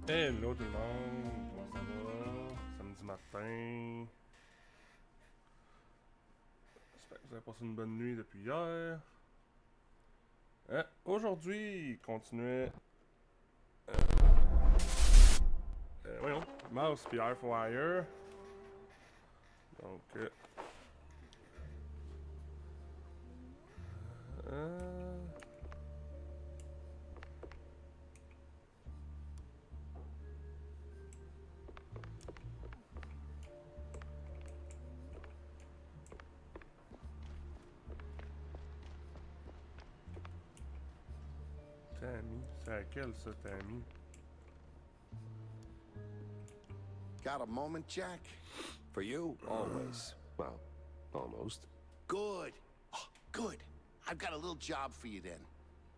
Hello tout le monde, comment ça va? Samedi matin. J'espère que vous avez passé une bonne nuit depuis hier. Aujourd'hui, continuez. Voyons, Mouse puis Airfire. Donc. Tammy, c'est laquelle ça, Tammy? Got a moment, Jack? For you, always. Well, almost. Good. Oh, good. I've got a little job for you then.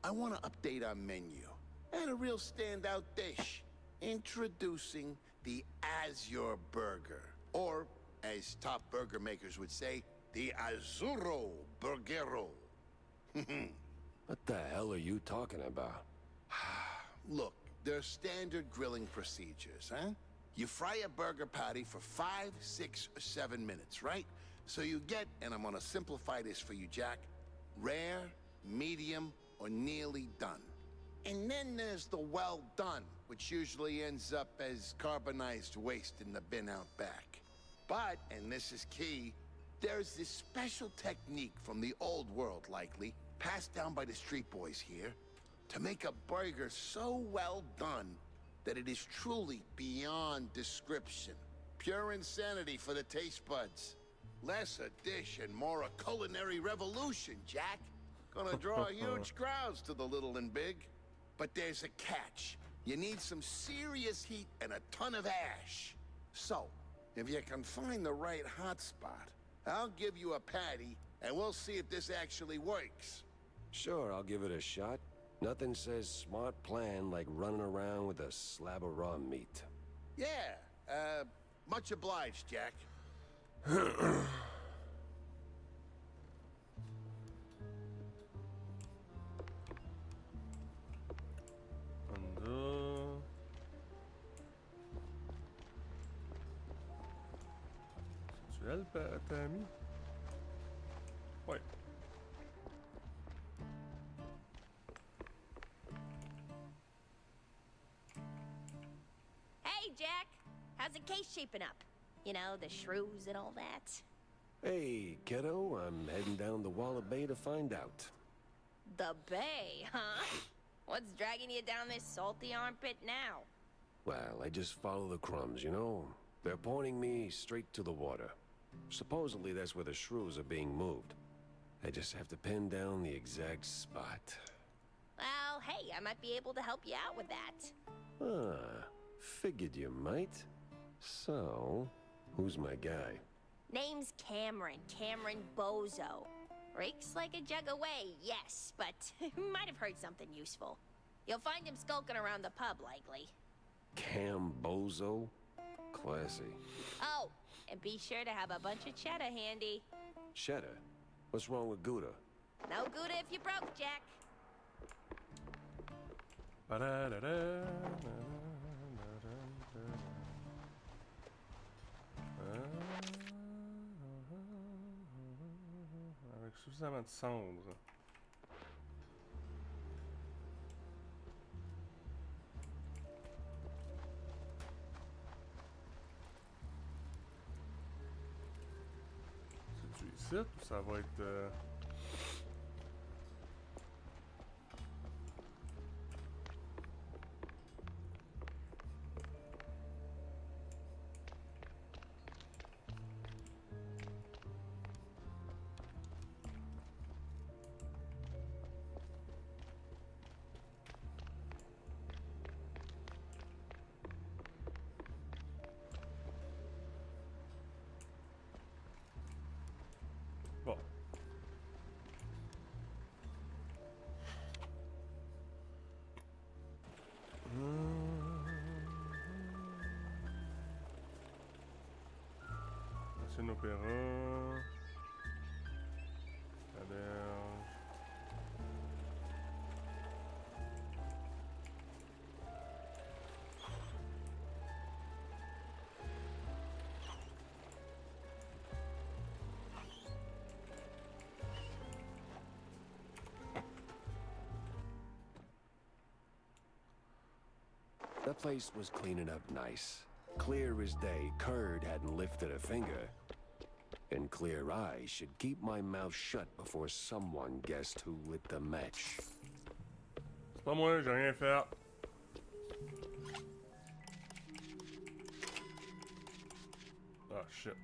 I want to update our menu. And a real standout dish. Introducing the Azure Burger. Or, as top burger makers would say, the Azzurro Burgero. What the hell are you talking about? Look, they're standard grilling procedures, huh? You fry a burger patty for 5, 6, or 7 minutes, right? So you get, and I'm gonna simplify this for you, Jack, rare, medium, or nearly done. And then there's the well done, which usually ends up as carbonized waste in the bin out back. But, and this is key, there's this special technique from the old world, likely, passed down by the street boys here, to make a burger so well done that it is truly beyond description. Pure insanity for the taste buds. Less a dish and more a culinary revolution, Jack. Gonna draw huge crowds to the little and big. But there's a catch. You need some serious heat and a ton of ash. So, if you can find the right hotspot, I'll give you a patty, and we'll see if this actually works. Sure, I'll give it a shot. Nothing says smart plan like running around with a slab of raw meat. Yeah, much obliged, Jack. C'est-tu elle, Tammy? Ouais. Hey, Jack. How's the case shaping up? You know, the shrews and all that. Hey, kiddo, I'm heading down the Walla Bay to find out. The bay, huh? What's dragging you down this salty armpit now? Well, I just follow the crumbs, you know? They're pointing me straight to the water. Supposedly that's where the shrews are being moved. I just have to pin down the exact spot. Well, hey, I might be able to help you out with that. Ah, figured you might. So, who's my guy? Name's Cameron. Cameron Bozo. Rakes like a jug away, yes, but might have heard something useful. You'll find him skulking around the pub, likely. Cambozo? Classy. Oh, and be sure to have a bunch of cheddar handy. Cheddar? What's wrong with Gouda? No Gouda if you broke, Jack. Avec suffisamment de cendres. C'est-tu ici ou ça va être... Bon. Ancien opéra. Auberge. That place was cleaning up nice. Clear as day, Curd hadn't lifted a finger. And clear eyes should keep my mouth shut before someone guessed who lit the match. C'est pas moi, j'ai rien fait. Ah, shit.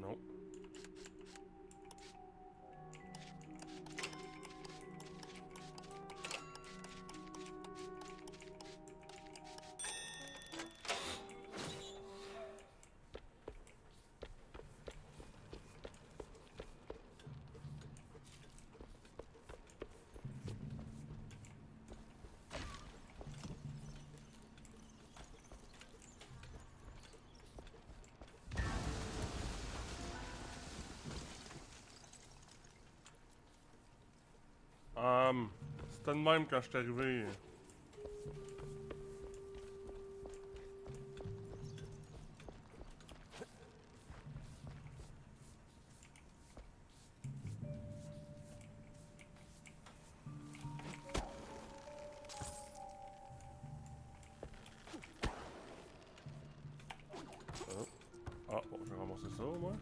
Non. C'était de même quand je suis arrivé. Oh. Ah, bon, je vais ramasser ça au moins.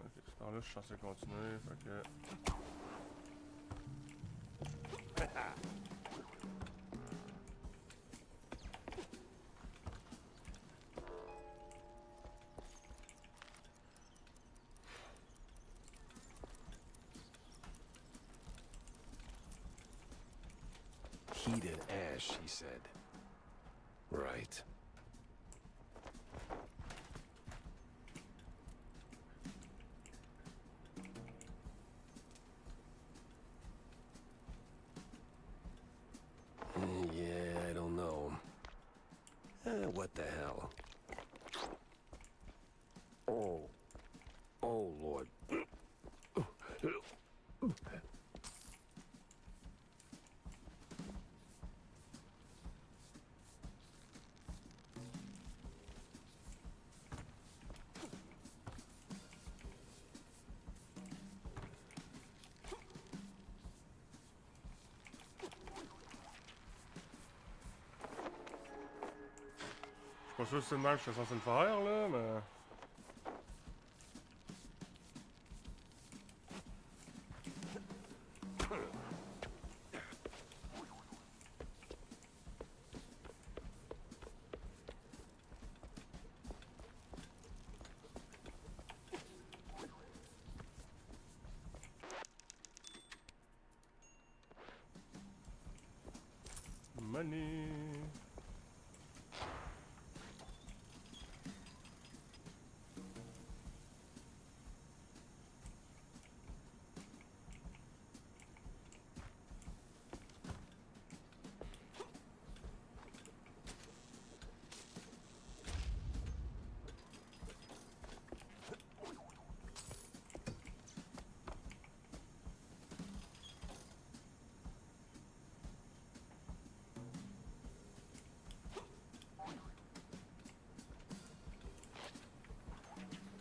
Ok, ce temps-là, je suis censé continuer, fait que... Heated ash, he said. Right. Yeah, I don't know. What the hell? Oh. Oh, Lord. Pas sûr si c'est le même que je suis censé le faire, là, mais... Money.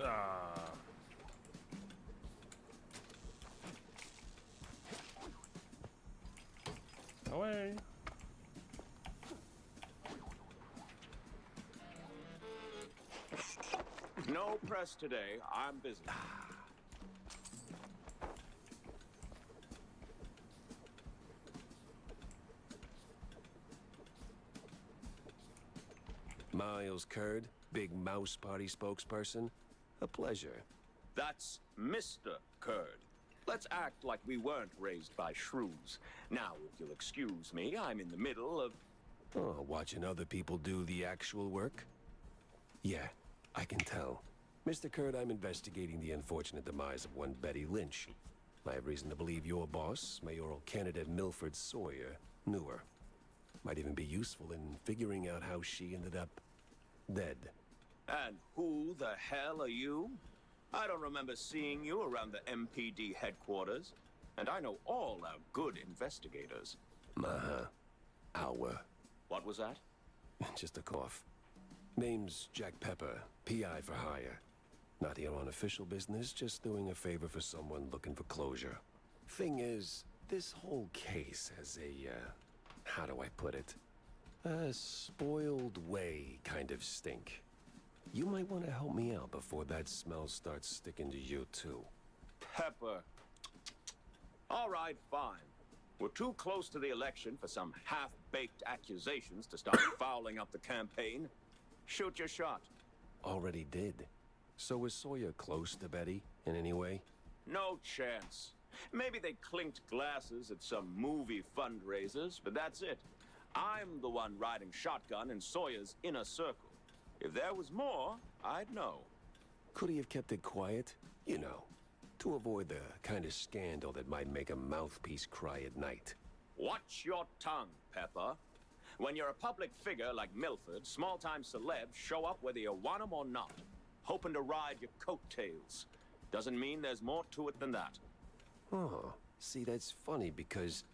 Ah. Ah ouais. No press today. I'm busy. Miles Curd, big mouse party spokesperson. A pleasure. That's Mr. Curd. Let's act like we weren't raised by shrews. Now, if you'll excuse me, I'm in the middle of... Oh, watching other people do the actual work? Yeah, I can tell. Mr. Curd, I'm investigating the unfortunate demise of one Betty Lynch. I have reason to believe your boss, mayoral candidate Milford Sawyer, knew her. Might even be useful in figuring out how she ended up dead. And who the hell are you? I don't remember seeing you around the MPD headquarters. And I know all our good investigators. Our. What was that? Just a cough. Name's Jack Pepper, PI for hire. Not here on official business, just doing a favor for someone looking for closure. Thing is, this whole case has a, how do I put it? A spoiled way kind of stink. You might want to help me out before that smell starts sticking to you, too. Pepper. All right, fine. We're too close to the election for some half-baked accusations to start fouling up the campaign. Shoot your shot. Already did. So was Sawyer close to Betty in any way? No chance. Maybe they clinked glasses at some movie fundraisers, but that's it. I'm the one riding shotgun in Sawyer's inner circle. If there was more, I'd know. Could he have kept it quiet? You know, to avoid the kind of scandal that might make a mouthpiece cry at night. Watch your tongue, Pepper. When you're a public figure like Milford, small-time celebs show up whether you want them or not, hoping to ride your coattails. Doesn't mean there's more to it than that. Oh, see, that's funny because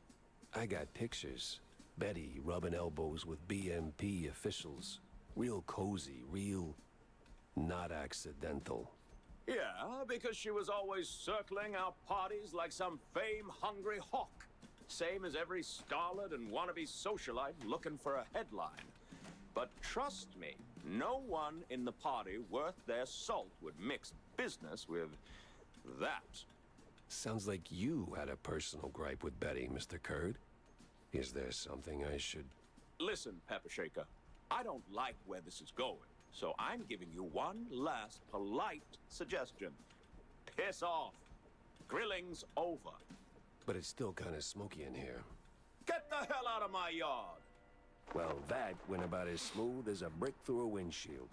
I got pictures. Betty rubbing elbows with BMP officials. Real cozy, real not accidental. Yeah, because she was always circling our parties like some fame-hungry hawk. Same as every starlet and wannabe socialite looking for a headline. But trust me, no one in the party worth their salt would mix business with that. Sounds like you had a personal gripe with Betty, Mr. Curd. Is there something I should... Listen, Pepper Shaker, I don't like where this is going, so I'm giving you one last polite suggestion. Piss off. Grilling's over. But it's still kind of smoky in here. Get the hell out of my yard! Well, that went about as smooth as a brick through a windshield.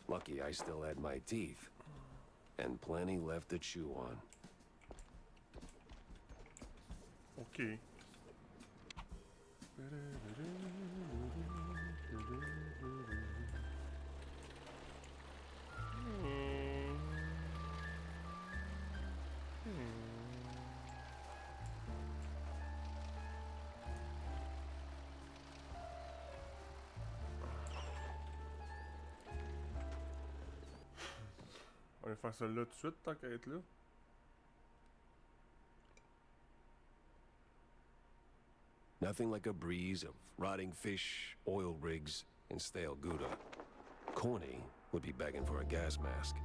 Lucky I still had my teeth. And plenty left to chew on. Ok. On va faire ça là tout de suite, tant qu'à être là. Nothing like a breeze of rotting fish, oil rigs, and stale Gouda. Corny would be begging for a gas mask.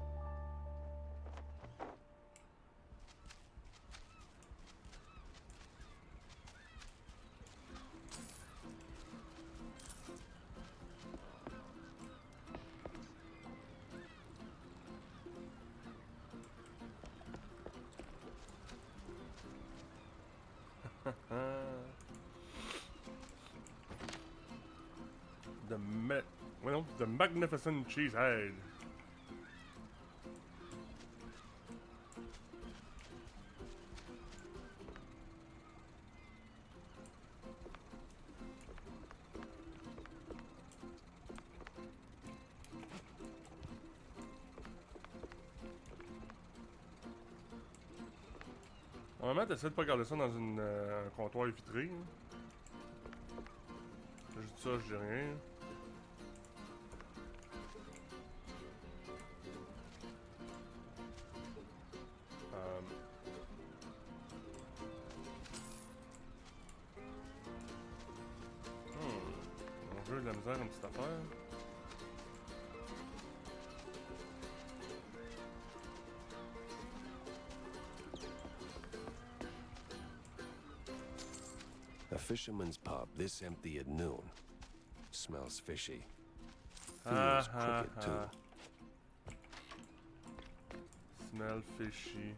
The magnificent cheesehead. Normalement, t'essaies de pas garder ça dans un comptoir vitré. Hein. Je dis ça, je dis rien. Mon jeu a de la misère, une petite affaire. A fisherman's pub this empty at noon. Smells fishy. Ah, Feels crooked too. Smell fishy.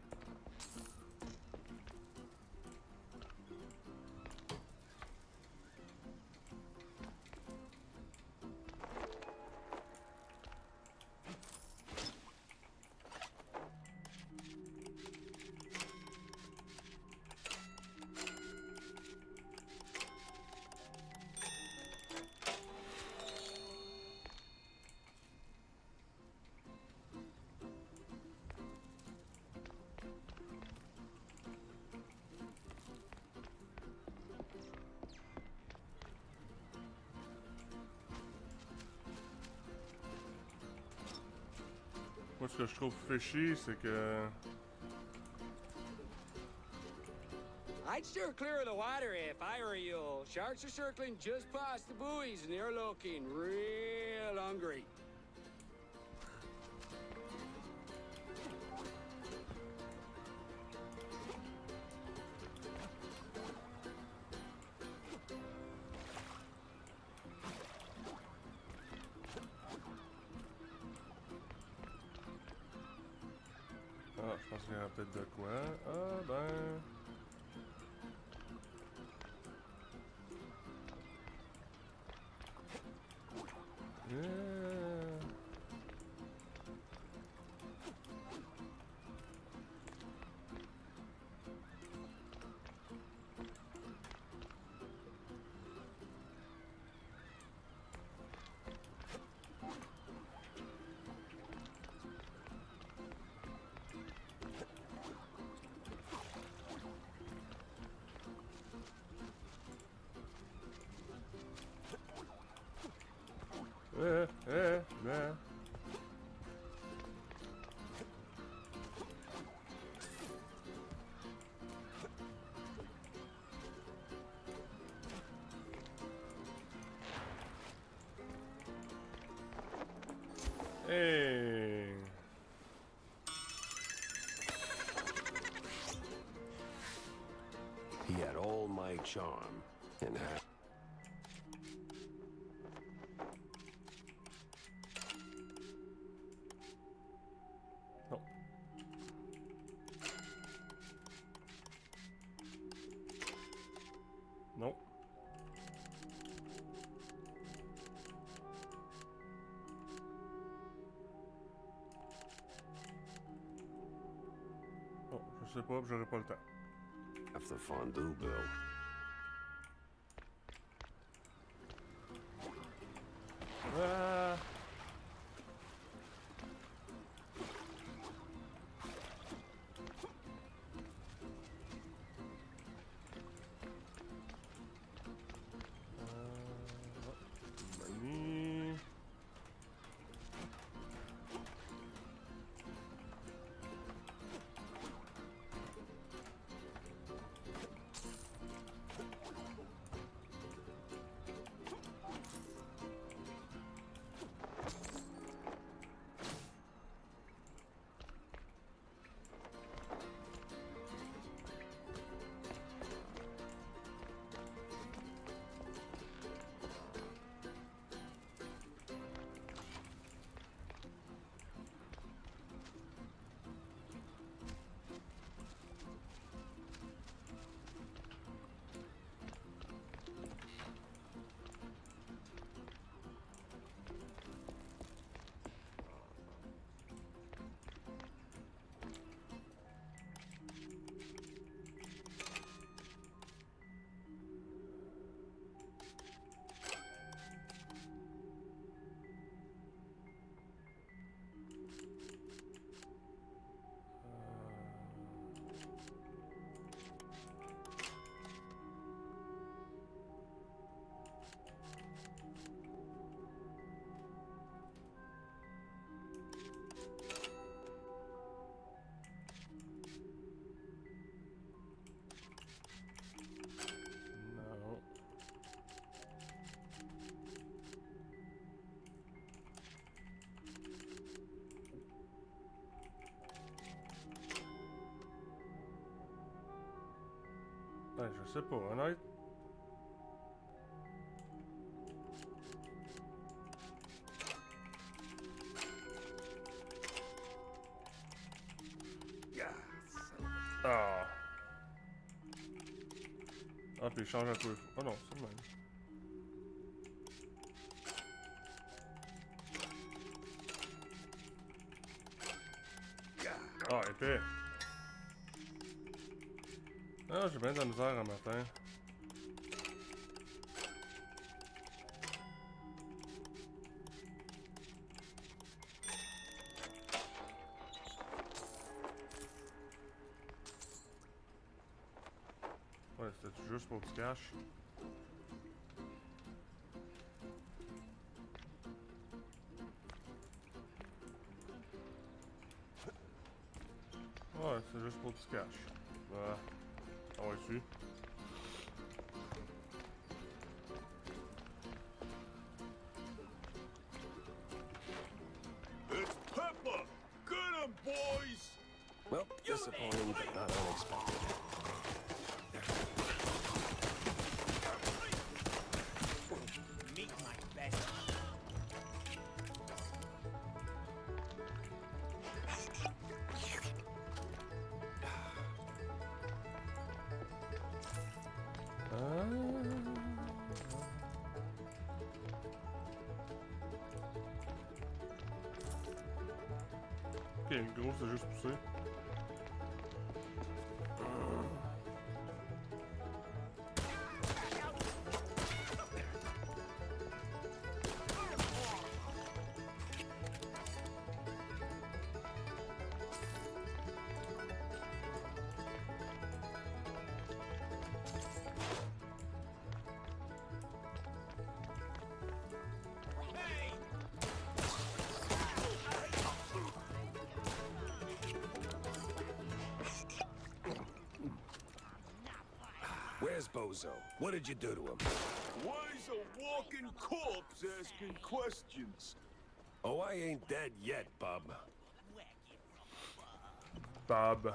Moi, ce que je trouve fishy, c'est que... I'd steer clear of the water if I were you. Sharks are circling just past the buoys and they're looking real hungry. Ah, je pense qu'il y aura peut-être de quoi. Ah, ben... Yeah. Yeah. Hey. He had all my charm and had... Non. Non. Oh, je sais pas, j'aurai pas le temps. Half the fondue bill. Ah. Money. Ben, je sais pas, honnête. Ah! Ah, puis il change un peu. Oh non, c'est le même. Ah, épais! Ah, j'ai bien de la misère un matin. Ouais, c'était juste pour du cash. Ouais, c'est juste pour du cash. On va ici. It's Pepper! Get him, boys! Well, disappointing, but not unexpected. Meet my best. Ok, le gros, c'est juste poussé. Where's Bozo? What did you do to him? Why is a walking corpse asking questions? Oh, I ain't dead yet, bub. Bob.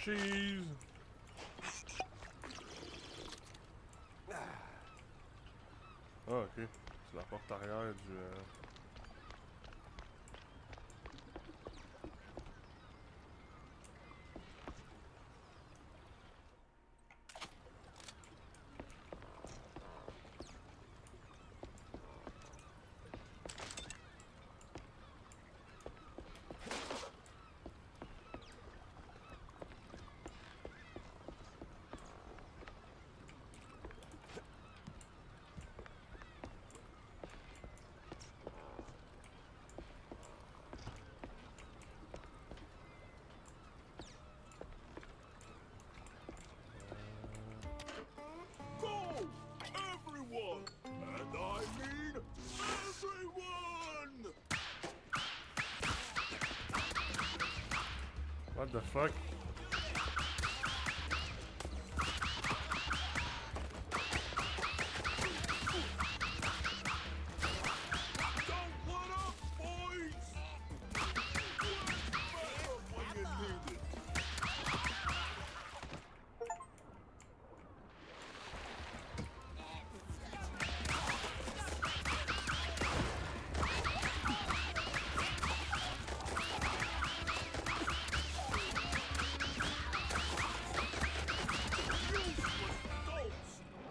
Cheese! Ah, ok. C'est la porte arrière du... Go! Everyone! And I mean everyone! What the fuck? Don't let up, boys! When you need it.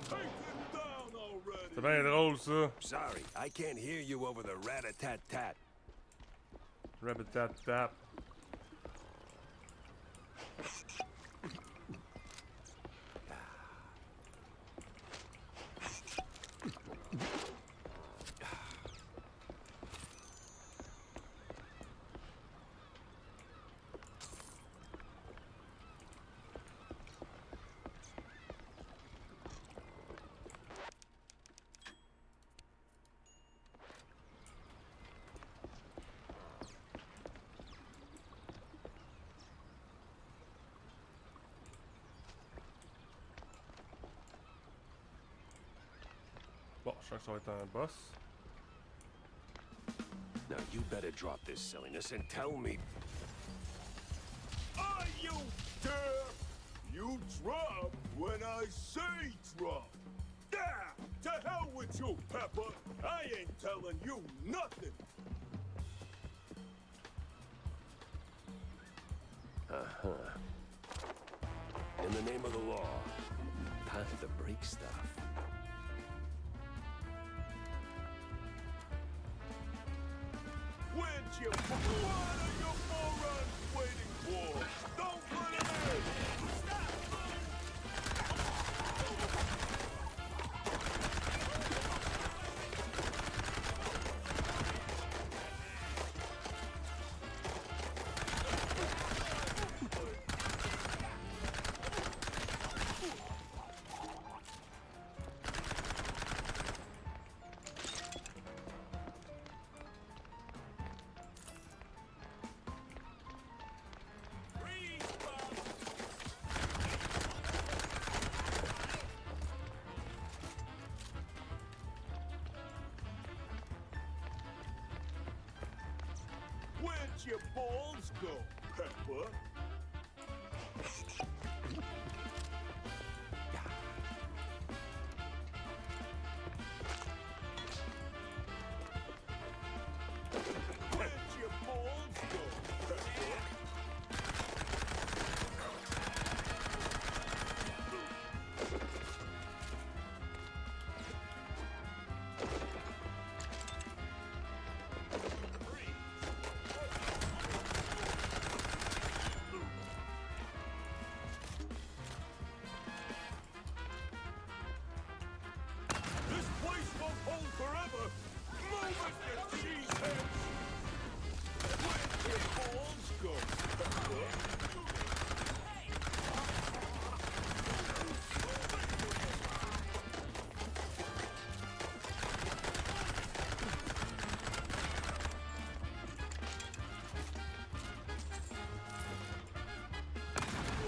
Take him down already! C'est bien drôle, ça. Sorry, I can't hear you over the rat-a-tat-tat. Rabbit-tat-tap. Je sens que ça va être un boss. Now you better drop this silliness and tell me. Are you deaf? You drop when I say drop. Yeah, to hell with you, Pepper. I ain't telling you nothing. In the name of the law, time to break stuff. Where'd you... What are you morons waiting for? Don't let him in! Where'd your balls go, Pepper? Where'd your balls go, Pepper? This place won't hold forever! Move it, you cheeseheads! Where'd your balls go, Pepper?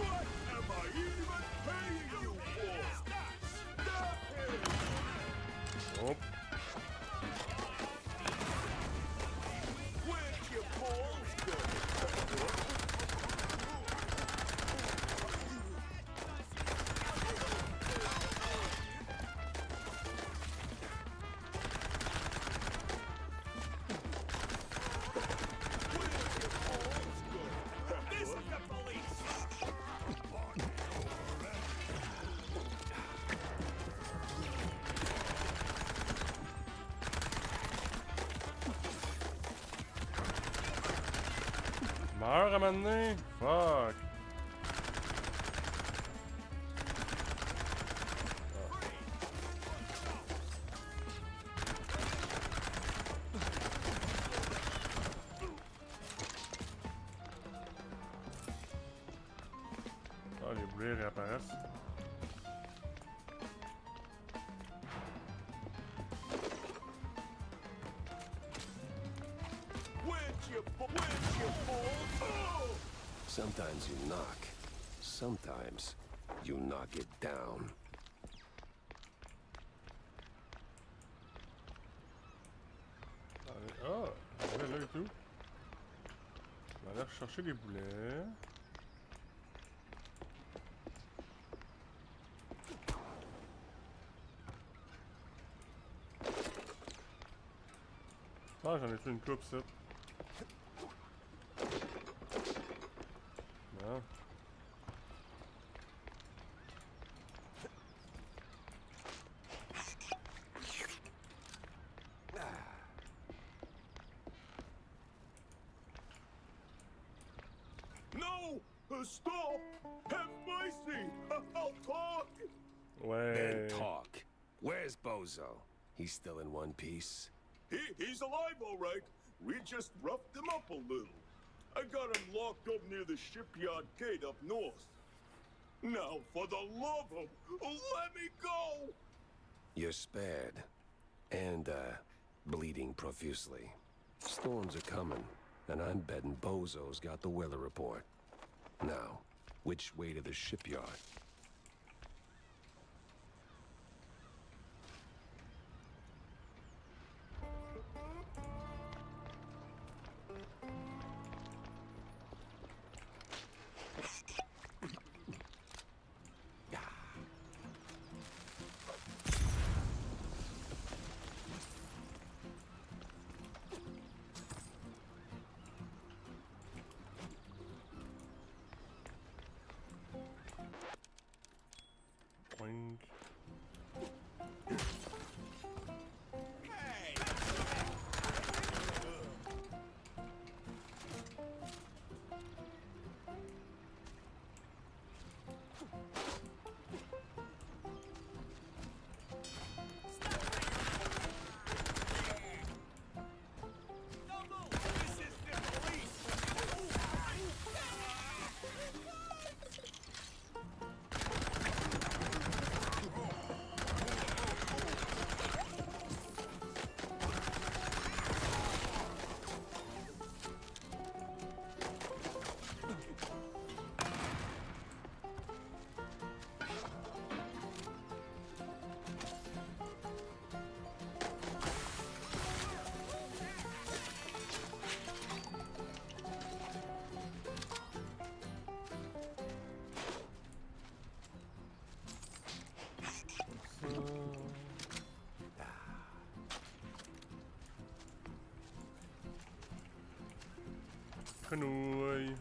What am I even paying you for? Stop it! Oh. Where'd your balls go, Pepper? Where'd your balls go, Pepper? This is the police! Meurs à un moment donné? Fuck. Ah, les boulets réapparaissent. Where'd your balls? Oh! Sometimes you knock. Sometimes you knock it down. Allez, ah, on est là et tout. On va aller chercher les boulets. Ah, j'en ai fait une coupe, ça. Non. No! Stop! Have mercy! I'll talk! Ouais. Then talk. Where's Bozo? He's still in one piece. He's alive, all right. We just roughed him up a little. I got him locked up near the shipyard gate up north. Now, for the love of... let me go! You're spared. And, bleeding profusely. Storms are coming, and I'm betting Bozo's got the weather report. Now, which way to the shipyard? Grenouille.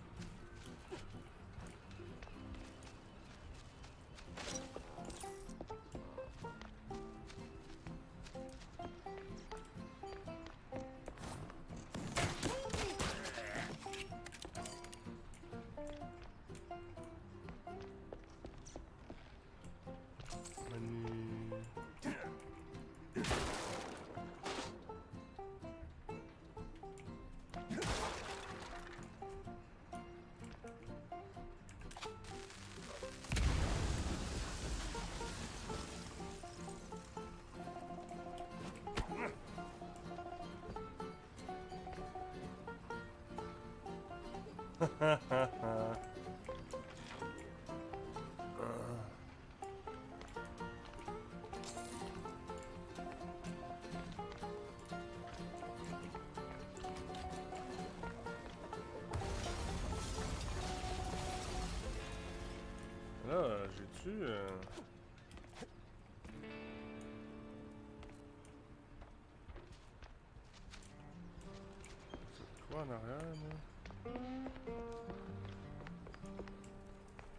Là, j'ai-tu... C'est quoi en arrière, là?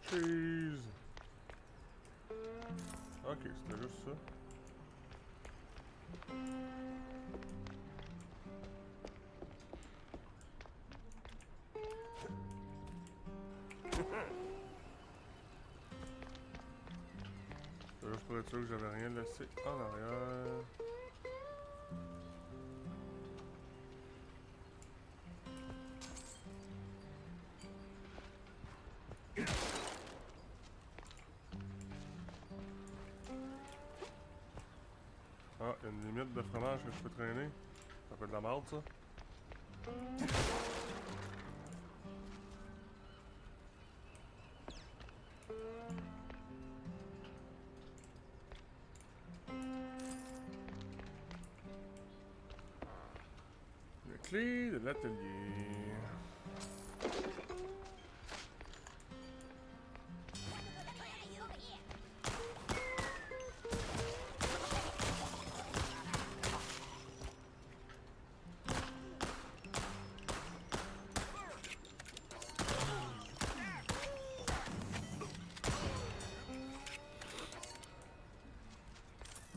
Cheese! Ok, c'était juste ça. C'était juste pour être sûr que j'avais rien laissé en arrière. Ah, il y a une limite de fromage que je peux traîner. Ça fait de la merde, ça. La clé de l'atelier.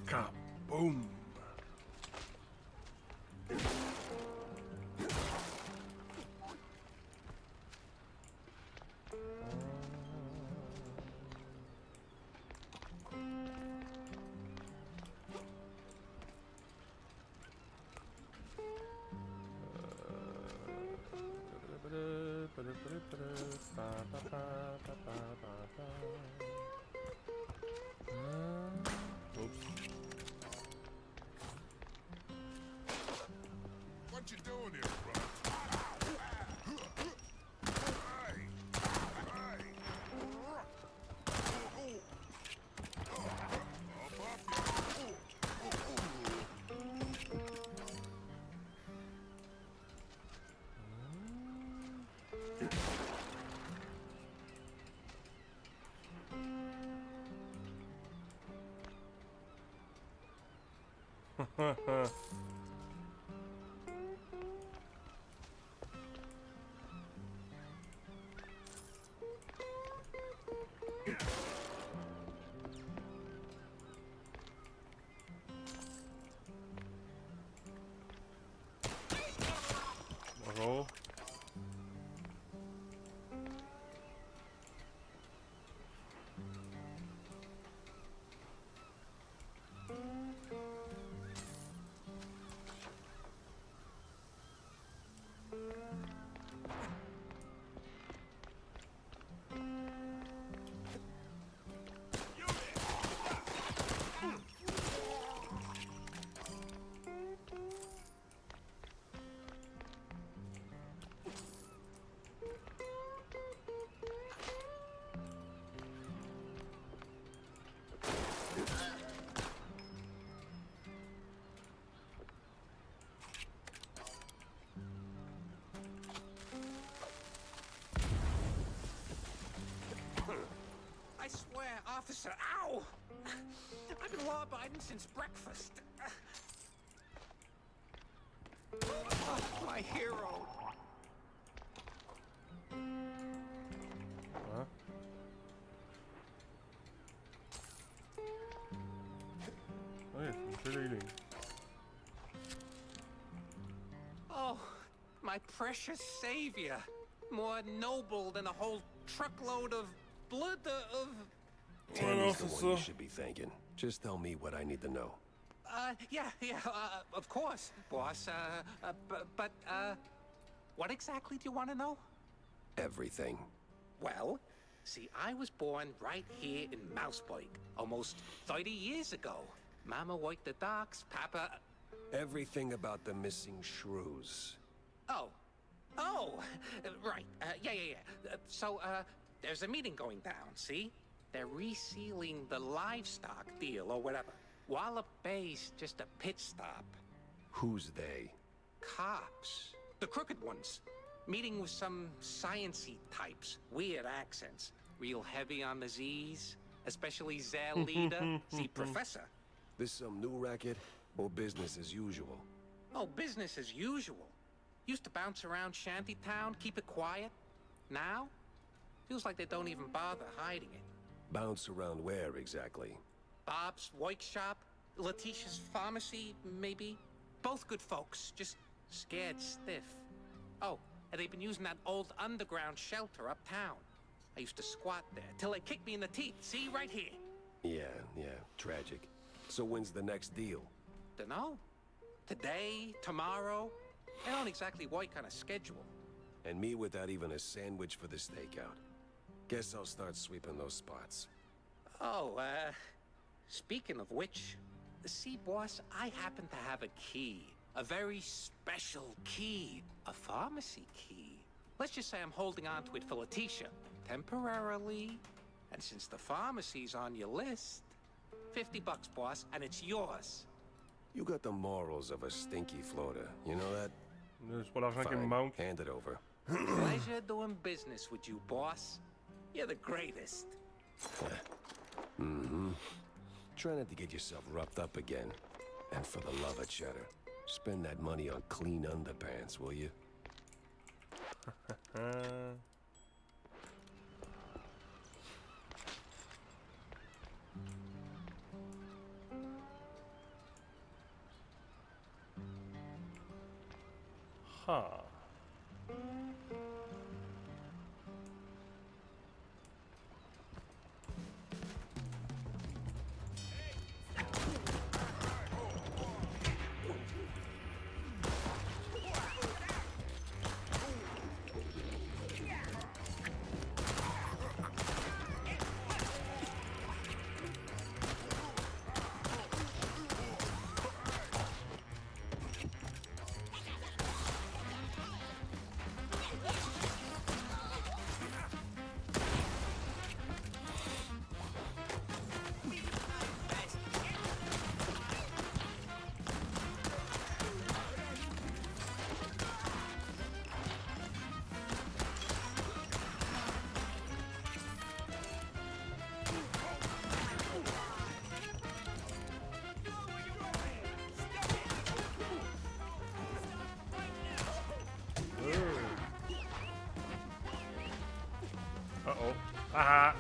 Kaboom! Oops. What you doing here, bro? Bonjour. I swear, officer, ow! I've been law-abiding since breakfast. Oh, my hero. Hein? Ouais, faut bouger les lignes. Oh, my precious savior. More noble than a whole truckload of blood of... Tammy's the c'est one you ça. should be thanking. Just tell me what I need to know. Yeah, of course, boss. But, what exactly do you want to know? Everything. Well, see, I was born right here in Mouseburg, almost 30 years ago. Mama worked the docks, Papa... Everything about the missing shrews. Oh, right, yeah. So, there's a meeting going down, see? They're resealing the livestock deal or whatever. Wallop Bay's just a pit stop. Who's they? Cops. The crooked ones. Meeting with some science-y types. Weird accents. Real heavy on the Z's. Especially their leader, the professor. This some new racket or business as usual? Oh, business as usual. Used to bounce around Shantytown, keep it quiet. Now, feels like they don't even bother hiding it. Bounce around where exactly? Bob's workshop, Letitia's pharmacy, maybe. Both good folks, just scared stiff. Oh, and they've been using that old underground shelter uptown. I used to squat there till they kicked me in the teeth. See, right here. Yeah, tragic. So when's the next deal? Dunno. Today, tomorrow. I don't exactly work on a schedule. And me without even a sandwich for the stakeout. Guess I'll start sweeping those spots. Oh, speaking of which, see, boss, I happen to have a key. A very special key. A pharmacy key. Let's just say I'm holding on to it for Letitia. Temporarily. And since the pharmacy's on your list, $50, boss, and it's yours. You got the morals of a stinky floater, you know that? C'est pas l'argent qui me Fine, manque. hand it over. Pleasure doing business with you, boss. You're the greatest. Try not to get yourself roughed up again. And for the love of cheddar, spend that money on clean underpants, will you? Huh. Uh-oh. Haha.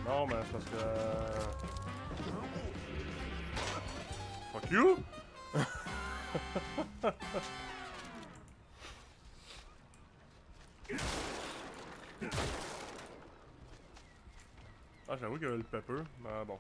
Non, mais c'est parce que... Fuck you! Ah, j'avoue qu'il y avait le pepper, mais bon.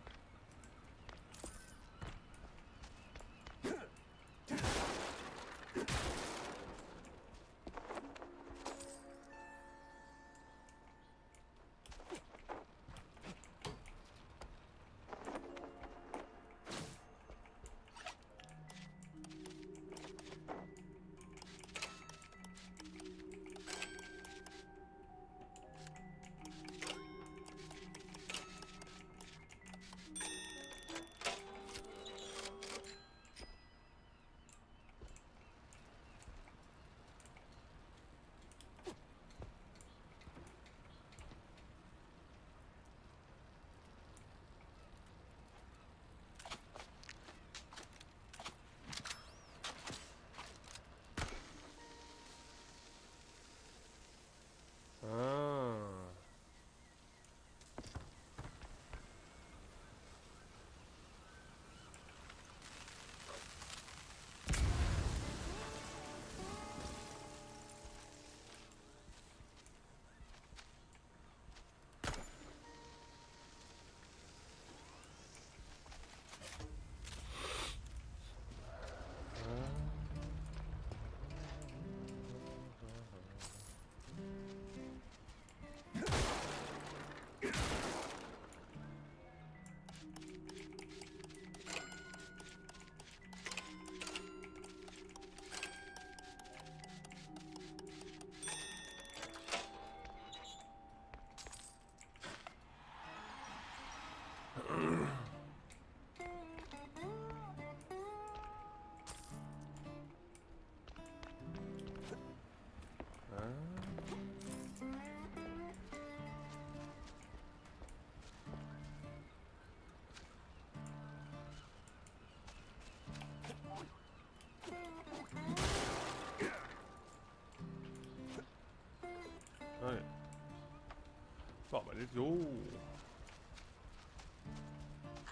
Oh!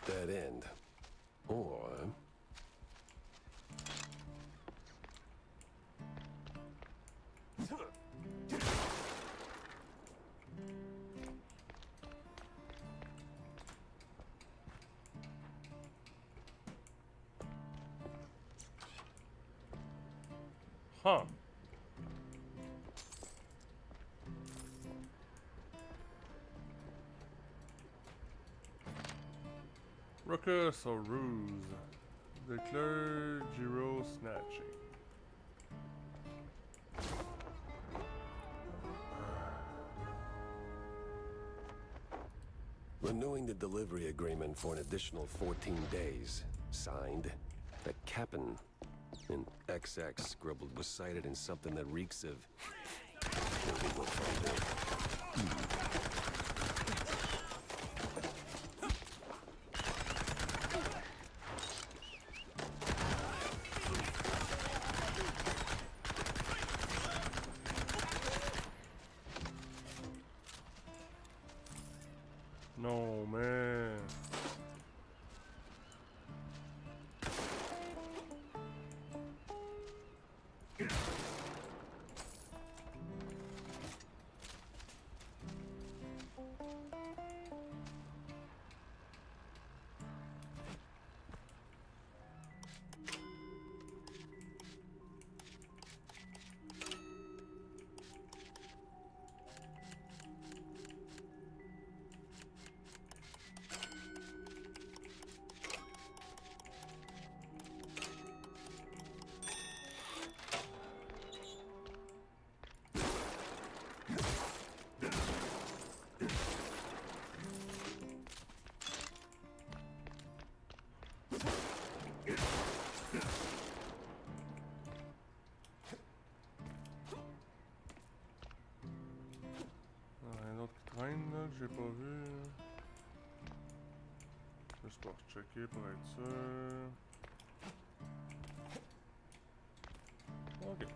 Dead end. Or... Huh. Ruckus or ruse. Declare Giro snatching. Renewing the delivery agreement for an additional 14 days. Signed, the Cap'n. And XX scribbled was cited in something that reeks of illegal funding. No, man. Là, que j'ai pas vu. Juste pour checker pour être sûr. Ok.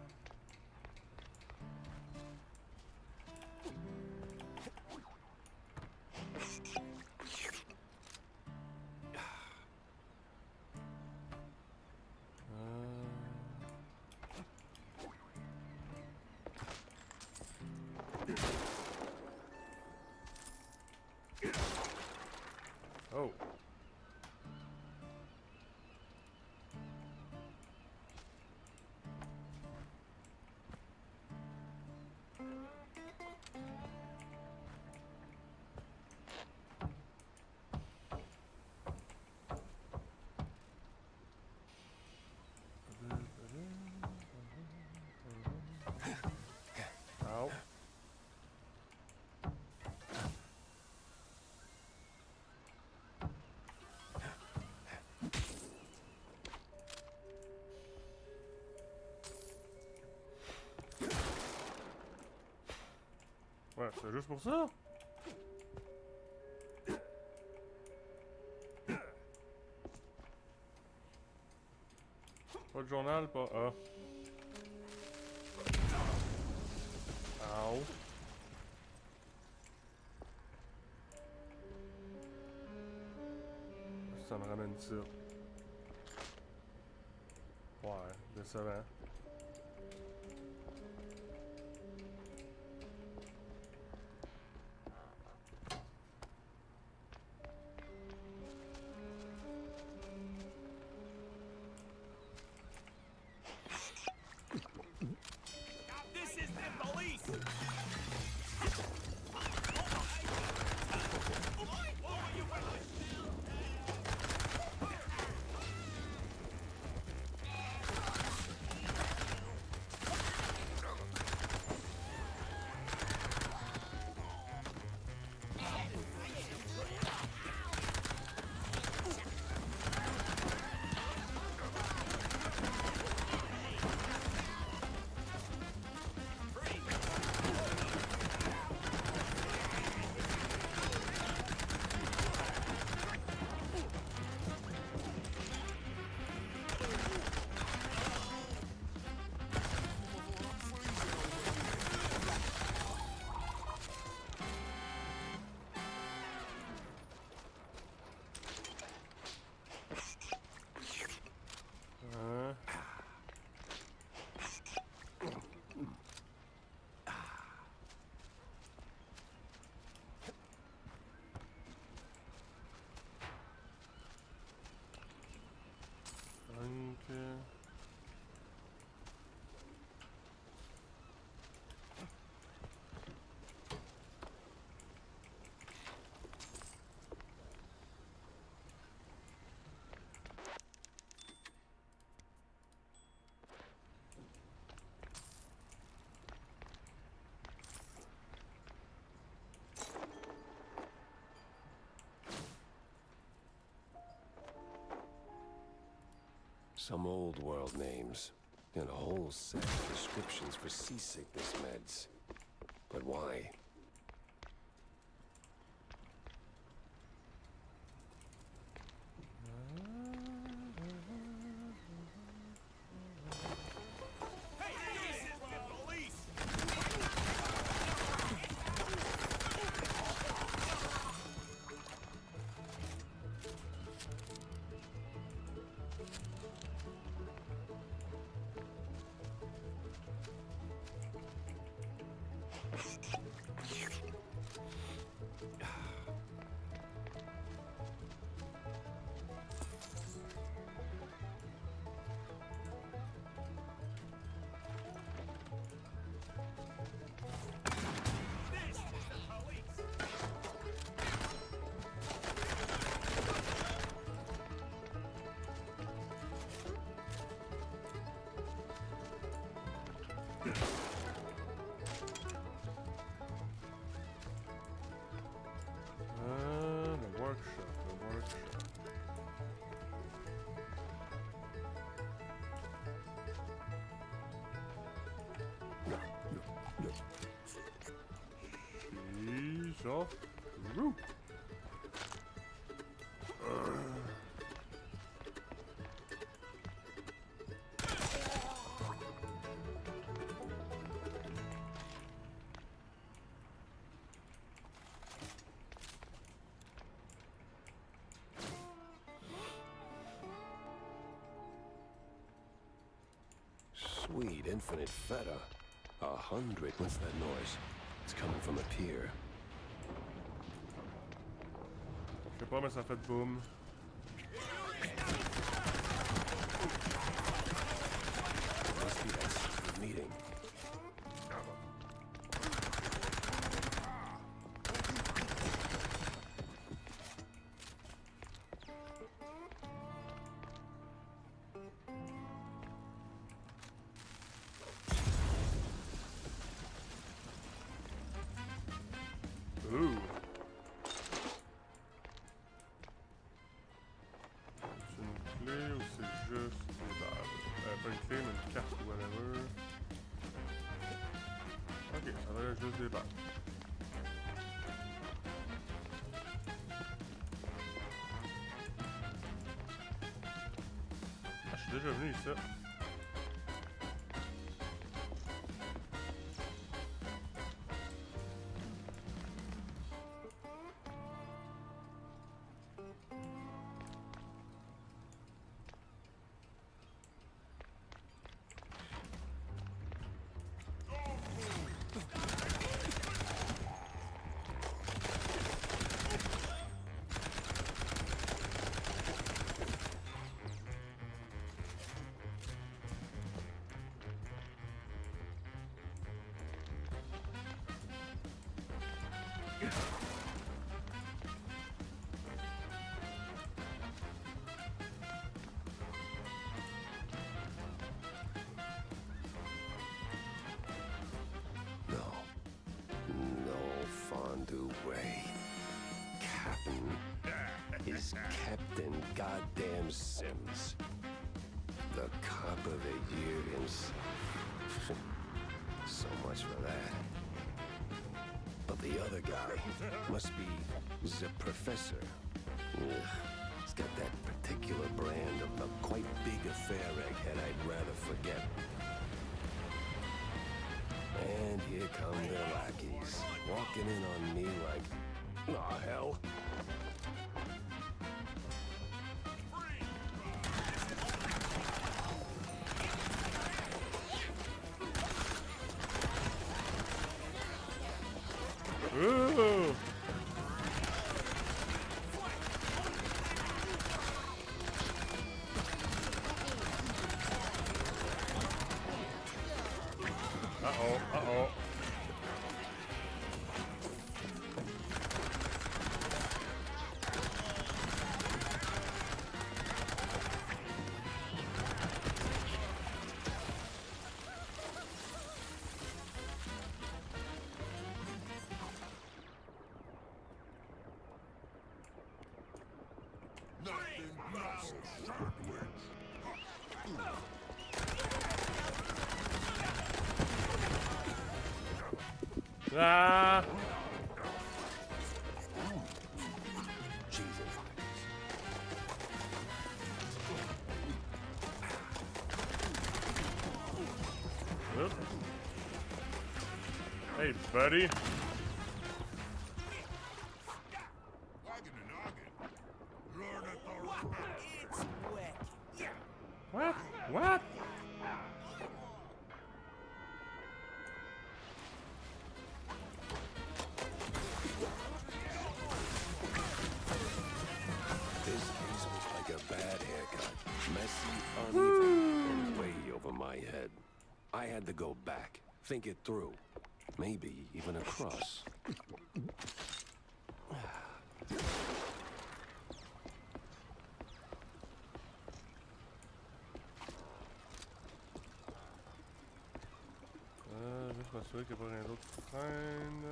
Oh. Ow. Ouais, c'est juste pour ça? Pas de journal, pas A. Ow. Ça me ramène ça. Ouais, décevant. Some old world names, and a whole set of prescriptions for seasickness meds. But why? The workshop, the workshop. She's off the roof. Sweet infinite feta. 100. What's that noise? It's coming from a pier. Je sais pas, mais ça fait boum. Must be that secret meeting. Ooh. C'est une clé ou c'est juste des balles? Pas une clé, mais une carte ou whatever. Ok, ça va être juste des balles. Ah, je suis déjà venu ici. Is Captain Goddamn Sims. The cop of the year himself. So much for that. But the other guy must be the professor. Ugh, he's got that particular brand of the quite big affair egghead I'd rather forget. And here come their lackeys, walking in on me like, aw, hell. Ooh. Uh-oh, uh-oh. Nothing beats a sharp wedge. Ah! Jesus. Oop. Hey, buddy. Wagging and noggin. Learn at the What? What? This piece was like a bad haircut. Messy, uneven, and way over my head. I had to go back, think it through. Maybe even across. Juste m'assurer qu'il n'y a pas rien d'autre qui traîne.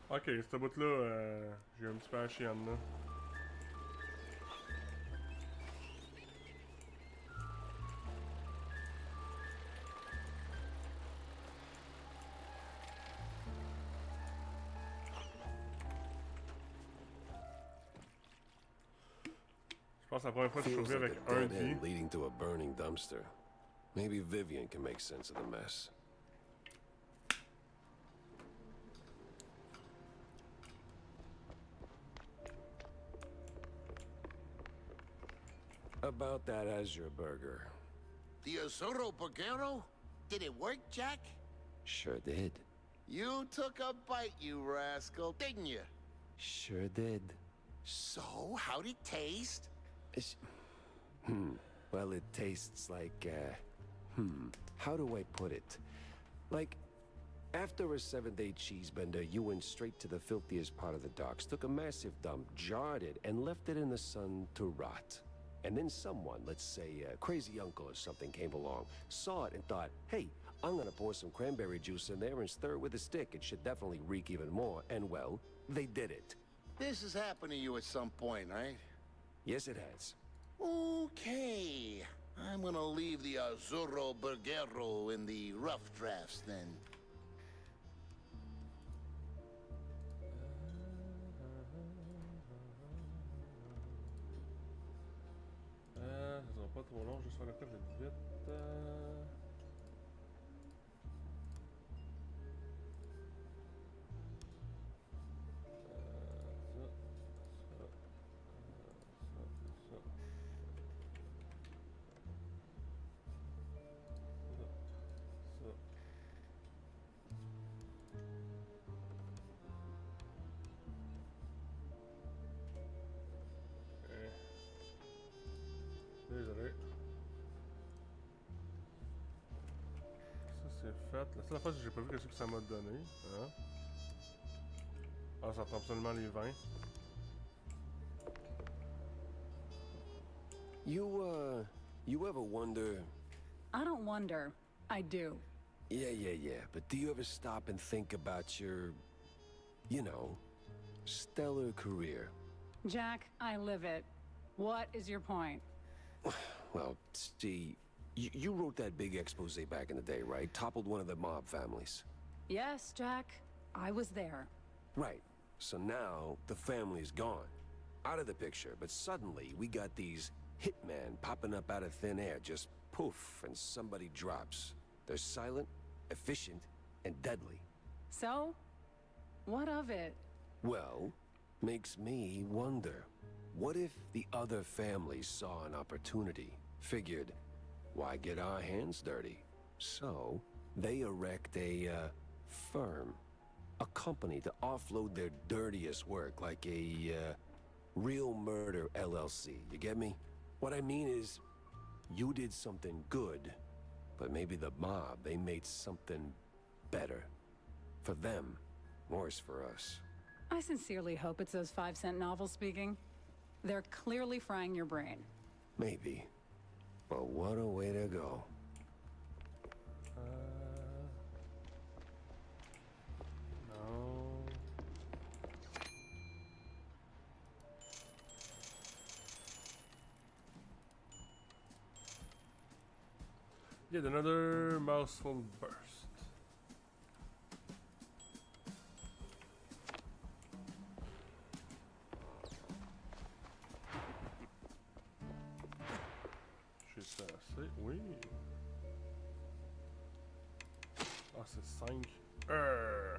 Ok, cette bout-là, j'ai un petit peu à chienne là. Je pense que c'est la première fois que je suis Feels sauvé like avec a un dead vie. end leading to a burning dumpster. Maybe Vivian can make sense of the mess. About that Azure burger. The Azuro Burgero? Did it work, Jack? Sure did. You took a bite, you rascal, didn't you? Sure did. So, how'd it taste? It's... Well, it tastes like, how do I put it? Like, after a 7-day cheese bender, you went straight to the filthiest part of the docks, took a massive dump, jarred it, and left it in the sun to rot. And then someone, let's say a crazy uncle or something, came along, saw it and thought, hey, I'm gonna pour some cranberry juice in there and stir it with a stick. It should definitely reek even more. And well, they did it. This has happened to you at some point, right? Yes, it has. Okay. I'm gonna leave the Azuro Burgero in the rough drafts then. Ça sera pas trop long, juste faire le coup vite vite. Désolé. Ça c'est fait. La seule fois que j'ai pas vu qu'est-ce que ça m'a donné. Hein? Ah, ça prend absolument les 20. You ever wonder... I don't wonder. I do. Yeah. But do you ever stop and think about your, you know, stellar career? Jack, I live it. What is your point? Well, see, you wrote that big expose back in the day, right? Toppled one of the mob families. Yes, Jack. I was there. Right. So now, the family's gone. Out of the picture, but suddenly we got these hitmen popping up out of thin air, just poof, and somebody drops. They're silent, efficient, and deadly. So? What of it? Well, makes me wonder. What if the other families saw an opportunity, figured, why get our hands dirty? So, they erect a, firm. A company to offload their dirtiest work, like a, Real Murder LLC. You get me? What I mean is, you did something good, but maybe the mob, they made something better. For them, worse for us. I sincerely hope it's those 5-cent novels speaking. They're clearly frying your brain. Maybe. But what a way to go. No. Yet another mouseful burst. J'ai ça assez, oui. Ah, c'est 5. Oh.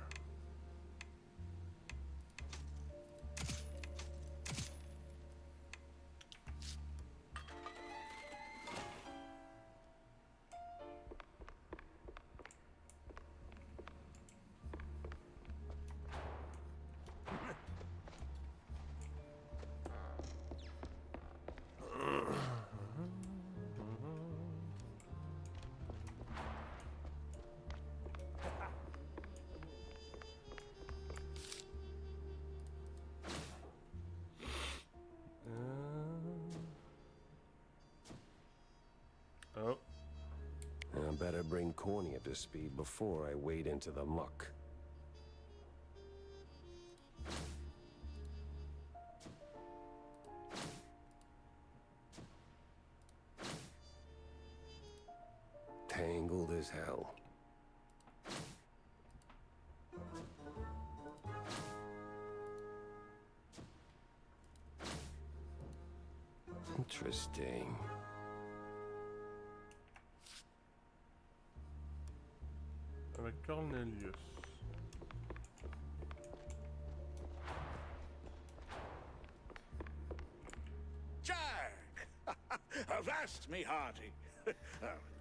I better bring Corny up to speed before I wade into the muck. Tangled as hell. Interesting. Avec Cornelius. Jack! Avast me hearty.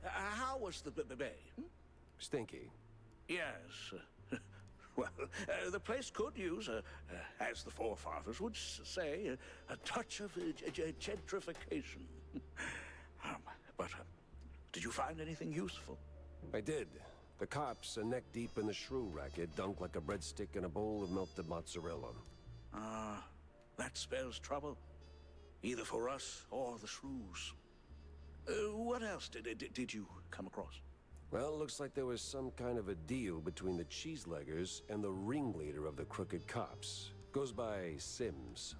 How was the bay? Stinky. Yes. Well, the place could use, as the forefathers would say, a touch of gentrification. But did you find anything useful? I did. The cops are neck deep in the shrew racket, dunked like a breadstick in a bowl of melted mozzarella. Ah, that spells trouble. Either for us or the shrews. What else did you come across? Well, looks like there was some kind of a deal between the cheeseleggers and the ringleader of the crooked cops. Goes by Sims.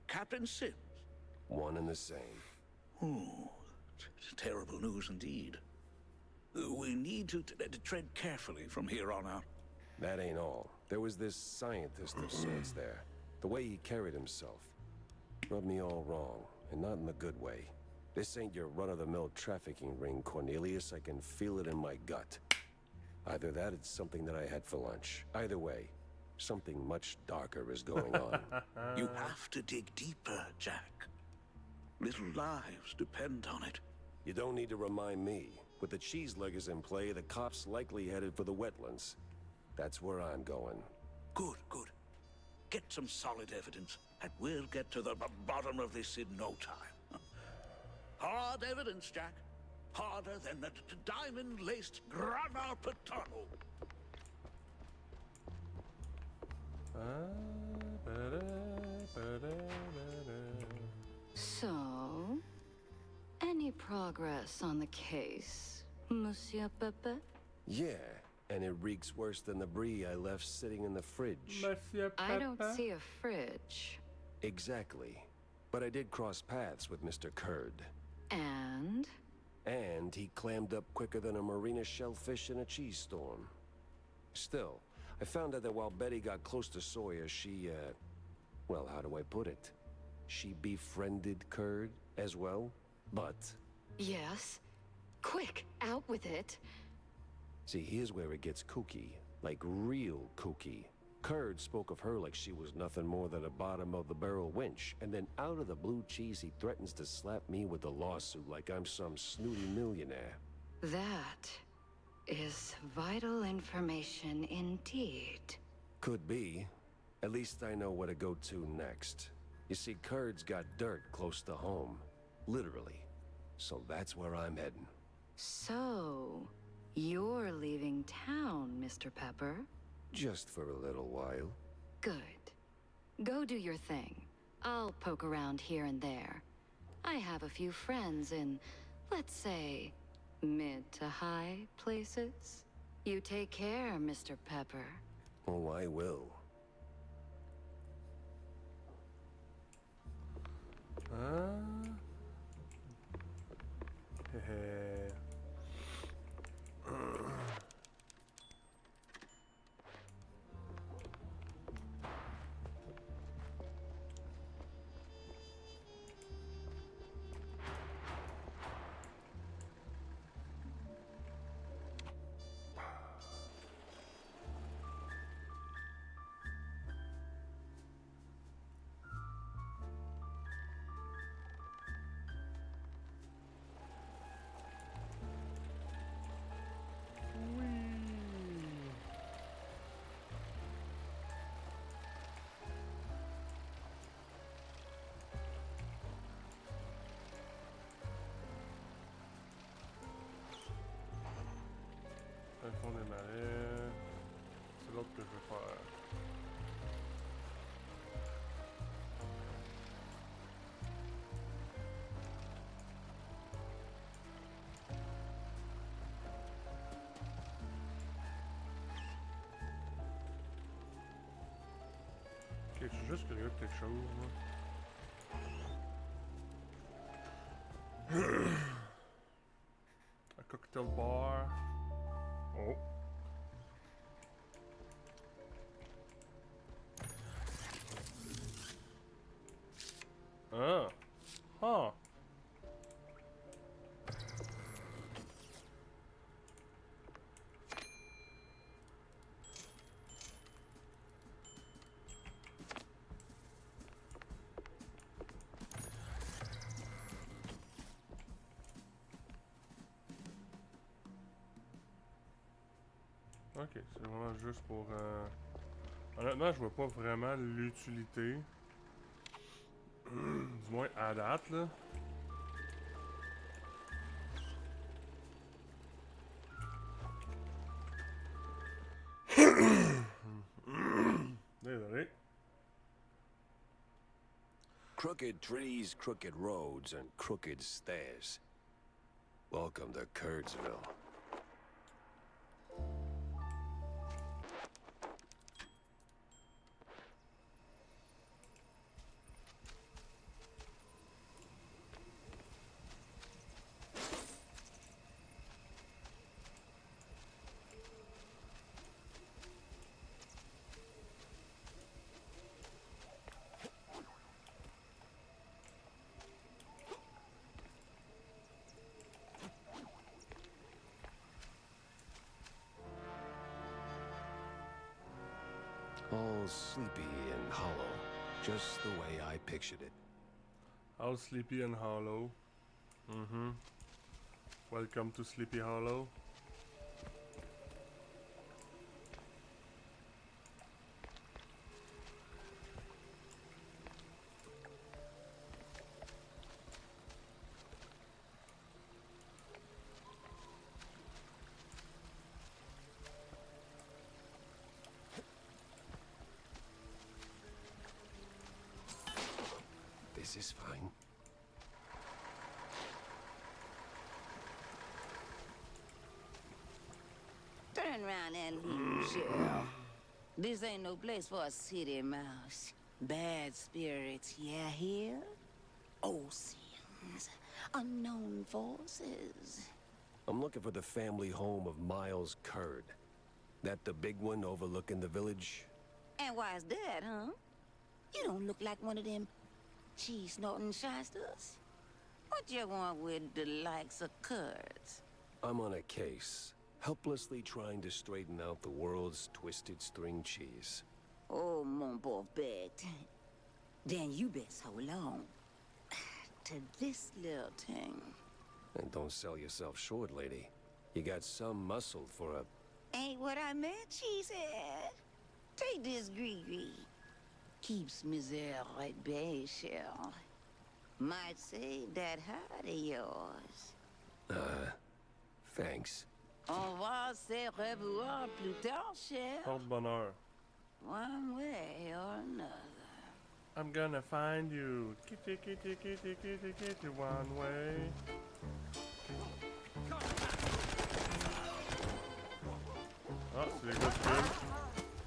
Captain Sims? One and the same. Ooh, terrible news indeed. We need to tread carefully from here on out. That ain't all. There was this scientist of sorts there. The way he carried himself rubbed me all wrong, and not in the good way. This ain't your run-of-the-mill trafficking ring, Cornelius. I can feel it in my gut. Either that, it's something that I had for lunch. Either way, something much darker is going on. You have to dig deeper, Jack. Little lives depend on it. You don't need to remind me. With the cheeseleggers in play, the cops likely headed for the wetlands. That's where I'm going. Good, good. Get some solid evidence, and we'll get to the bottom of this in no time. Hard evidence, Jack. Harder than the diamond-laced Grana Patano. So, any progress on the case, Monsieur Pepe? Yeah, and it reeks worse than the brie I left sitting in the fridge. I don't see a fridge. Exactly. But I did cross paths with Mr. Curd. And? And he clammed up quicker than a marina shellfish in a cheese storm. Still, I found out that while Betty got close to Sawyer, she, well, how do I put it? She befriended Curd as well, but... Yes. Quick, out with it. See, here's where it gets kooky. Like real kooky. Curd spoke of her like she was nothing more than a bottom-of-the-barrel winch, and then out of the blue cheese he threatens to slap me with a lawsuit like I'm some snooty millionaire. That is vital information indeed. Could be. At least I know where to go to next. You see, Curd's got dirt close to home. Literally. So that's where I'm heading. So, you're leaving town, Mr. Pepper? Just for a little while. Good. Go do your thing. I'll poke around here and there. I have a few friends in, let's say, mid to high places. You take care, Mr. Pepper. Oh, I will. je suis juste curieux de quelque chose, moi. Un cocktail bar. Oh. Ah. Ah. Ok, c'est vraiment juste pour... Honnêtement, je vois pas vraiment l'utilité. Du moins à date, là. Désolé. Crooked trees, crooked roads, and crooked stairs. Welcome to Curdsville. All sleepy and hollow, just the way I pictured it. All sleepy and hollow. Mm-hmm. Welcome to Sleepy Hollow. This is fine. Turn around and leave, Sheriff. This ain't no place for a city mouse. Bad spirits, yeah, here? Old sins, unknown forces. I'm looking for the family home of Miles Curd. That the big one overlooking the village? And why's that, huh? You don't look like one of them cheese-snorting shysters. What you want with the likes of Curds? I'm on a case, helplessly trying to straighten out the world's twisted string cheese. Oh, mon pauvre bête. Then you best hold on to this little thing. And don't sell yourself short, lady. You got some muscle for a... Ain't what I meant, cheesehead. Take this gree-gree. Keeps misère right bay, Shell. Might save that heart of yours. Thanks. On va se revoir plus tard, Shell. Porte bonheur. One way or another. I'm gonna find you. Kitty, kitty, kitty, kitty, kitty, one way. Ah, c'est les gars de film.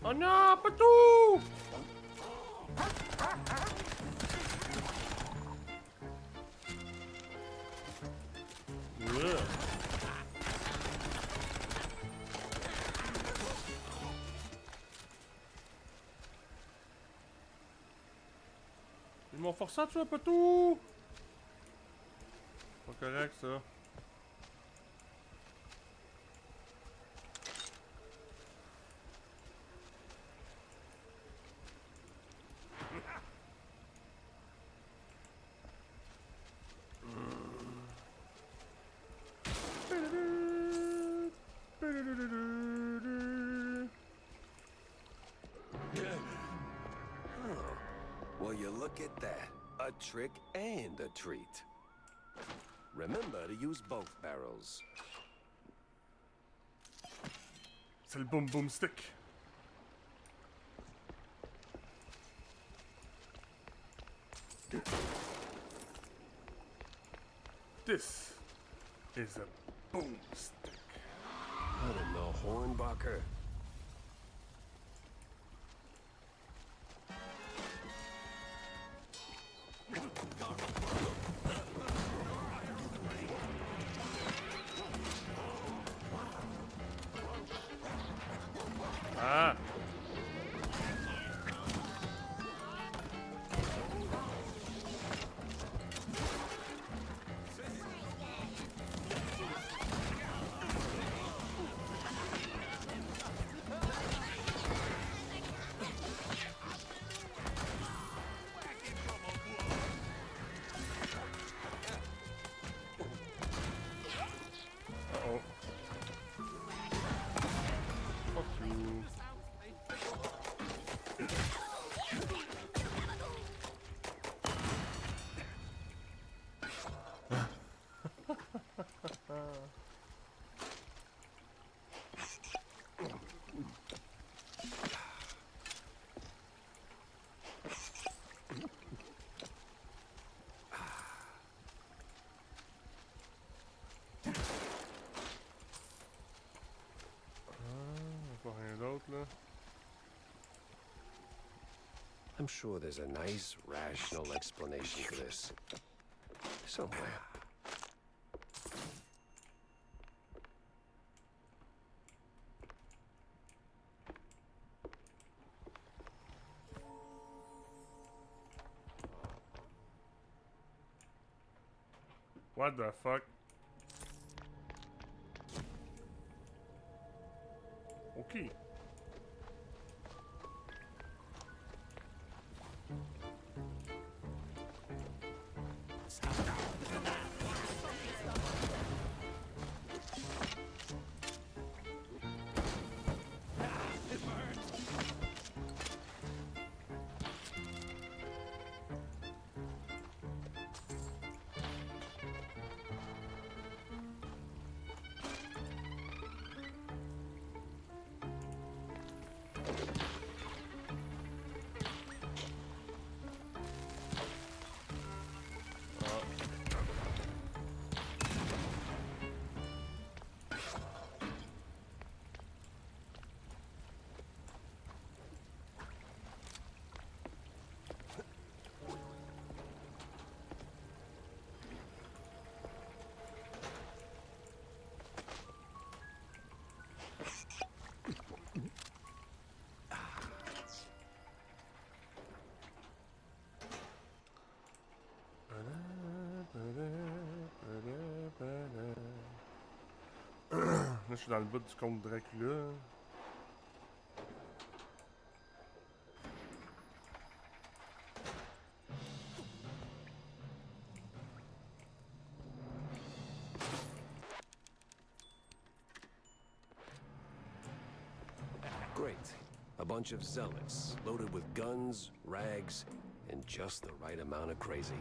Oh non, pas tout! Yeah. Ils m'ont forcé à tuer un peu tout! Pas correct ça. Well, you look at that. A trick and a treat. Remember to use both barrels. C'est le boom boom stick. This is a boomstick. I don't know, Hornbacher. I'm sure there's a nice, rational explanation for this. Somewhere. What the fuck? Okay. Là, je suis dans le bout du comte Dracula. Great. A bunch of zealots, loaded with guns, rags, and just the right amount of crazy.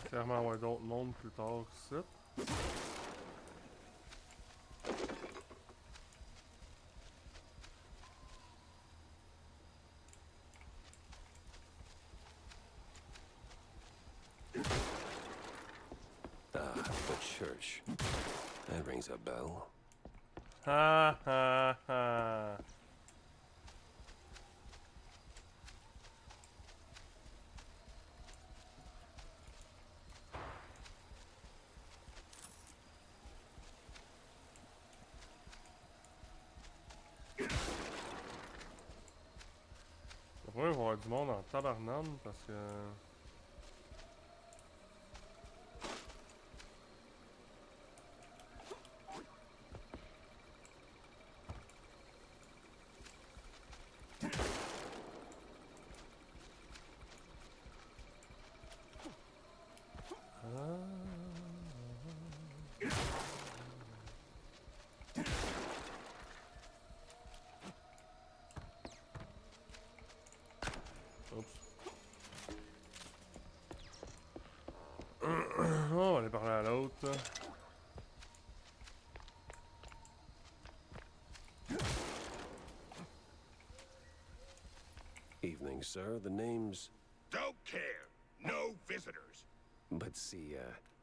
Clairement avoir d'autres mondes plus tard ici. Ah, the church. That rings a bell. Ha ha ha. Ouais, il va y avoir du monde en tabarnane parce que... On va aller parler à l'autre. Evening, sir. The name's... Don't care. No visitors. But see,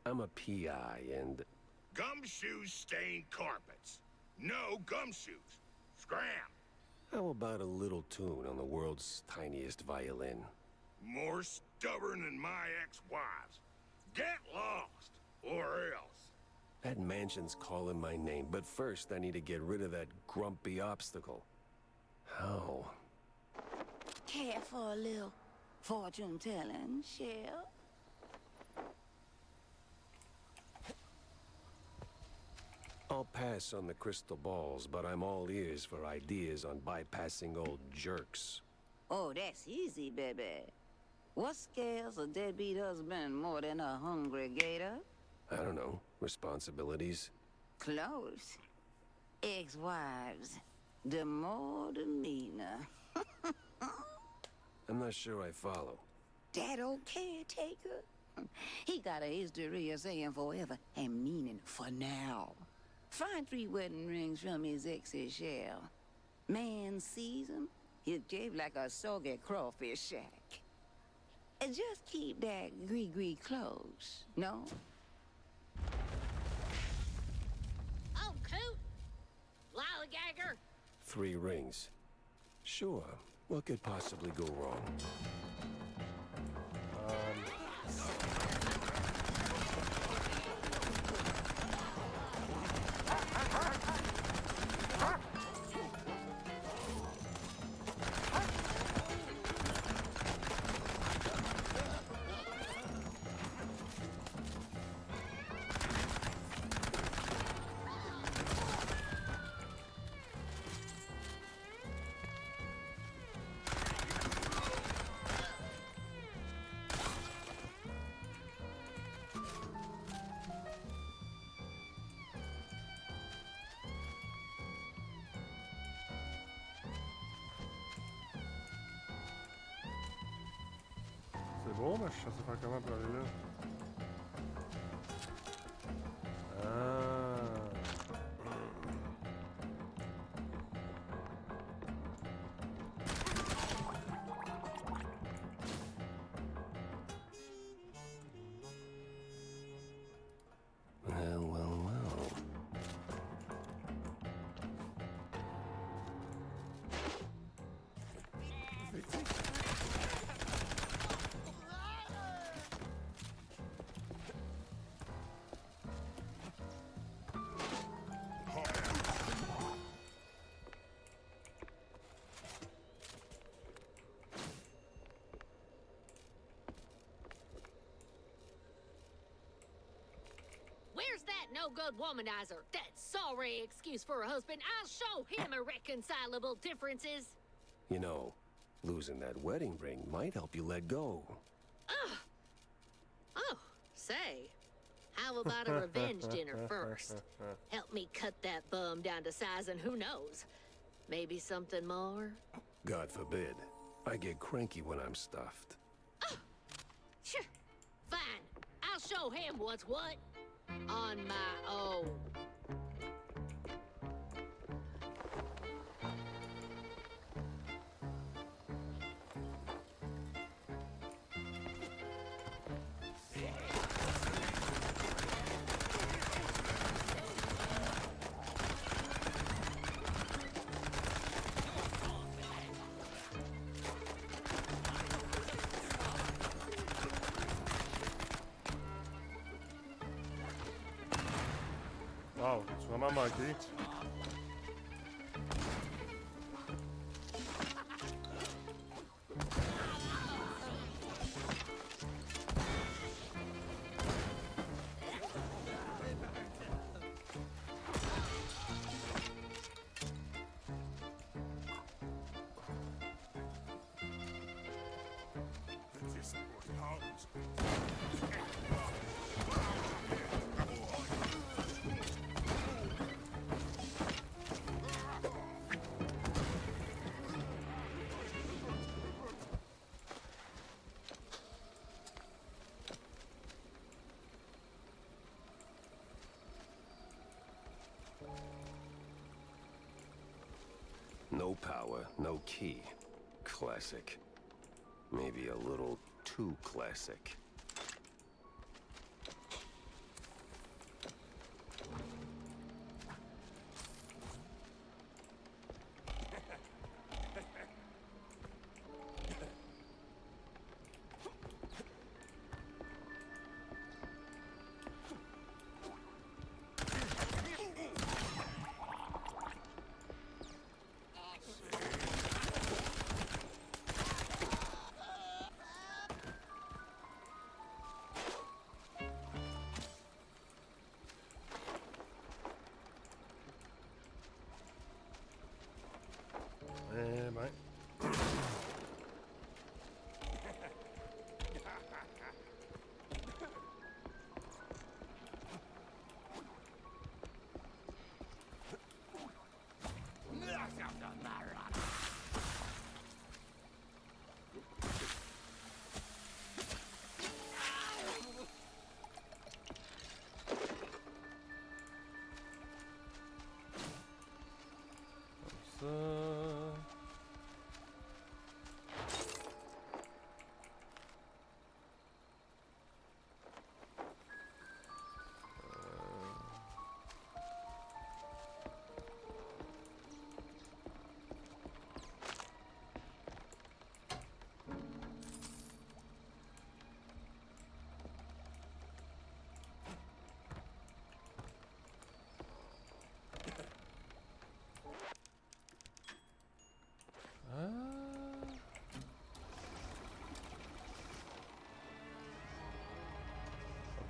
I'm a PI and... Gumshoes stain carpets. No gumshoes. Scram. How about a little tune on the world's tiniest violin? More stubborn than my ex-wives. Get lost, or else. That mansion's calling my name, but first I need to get rid of that grumpy obstacle. How? Care for a little fortune-telling, Shell? I'll pass on the crystal balls, but I'm all ears for ideas on bypassing old jerks. Oh, that's easy, baby. What scares a deadbeat husband more than a hungry gator? I don't know. Responsibilities? Close. Ex-wives. The more the meaner. I'm not sure I follow. That old caretaker? He got a history of saying forever and meaning for now. Find 3 wedding rings from his ex's shell. Man sees 'em, he'll cave like a soggy crawfish shack. And just keep that gree-gree close, no? Oh, coot! Lollygagger! 3 rings. Sure. What could possibly go wrong? C'est bon, mais je sais pas comment pour aller là. Ah. Well, well, well. Where's that no-good womanizer? That sorry excuse for a husband. I'll show him irreconcilable differences. You know, losing that wedding ring might help you let go. Ugh. Oh, say, how about a revenge dinner first? Help me cut that bum down to size, and who knows, maybe something more? God forbid. I get cranky when I'm stuffed. Sure. Fine. I'll show him what's what. On my own. Wow, tu vraiment manqué. No power, no key. Classic. Maybe a little too classic. ça.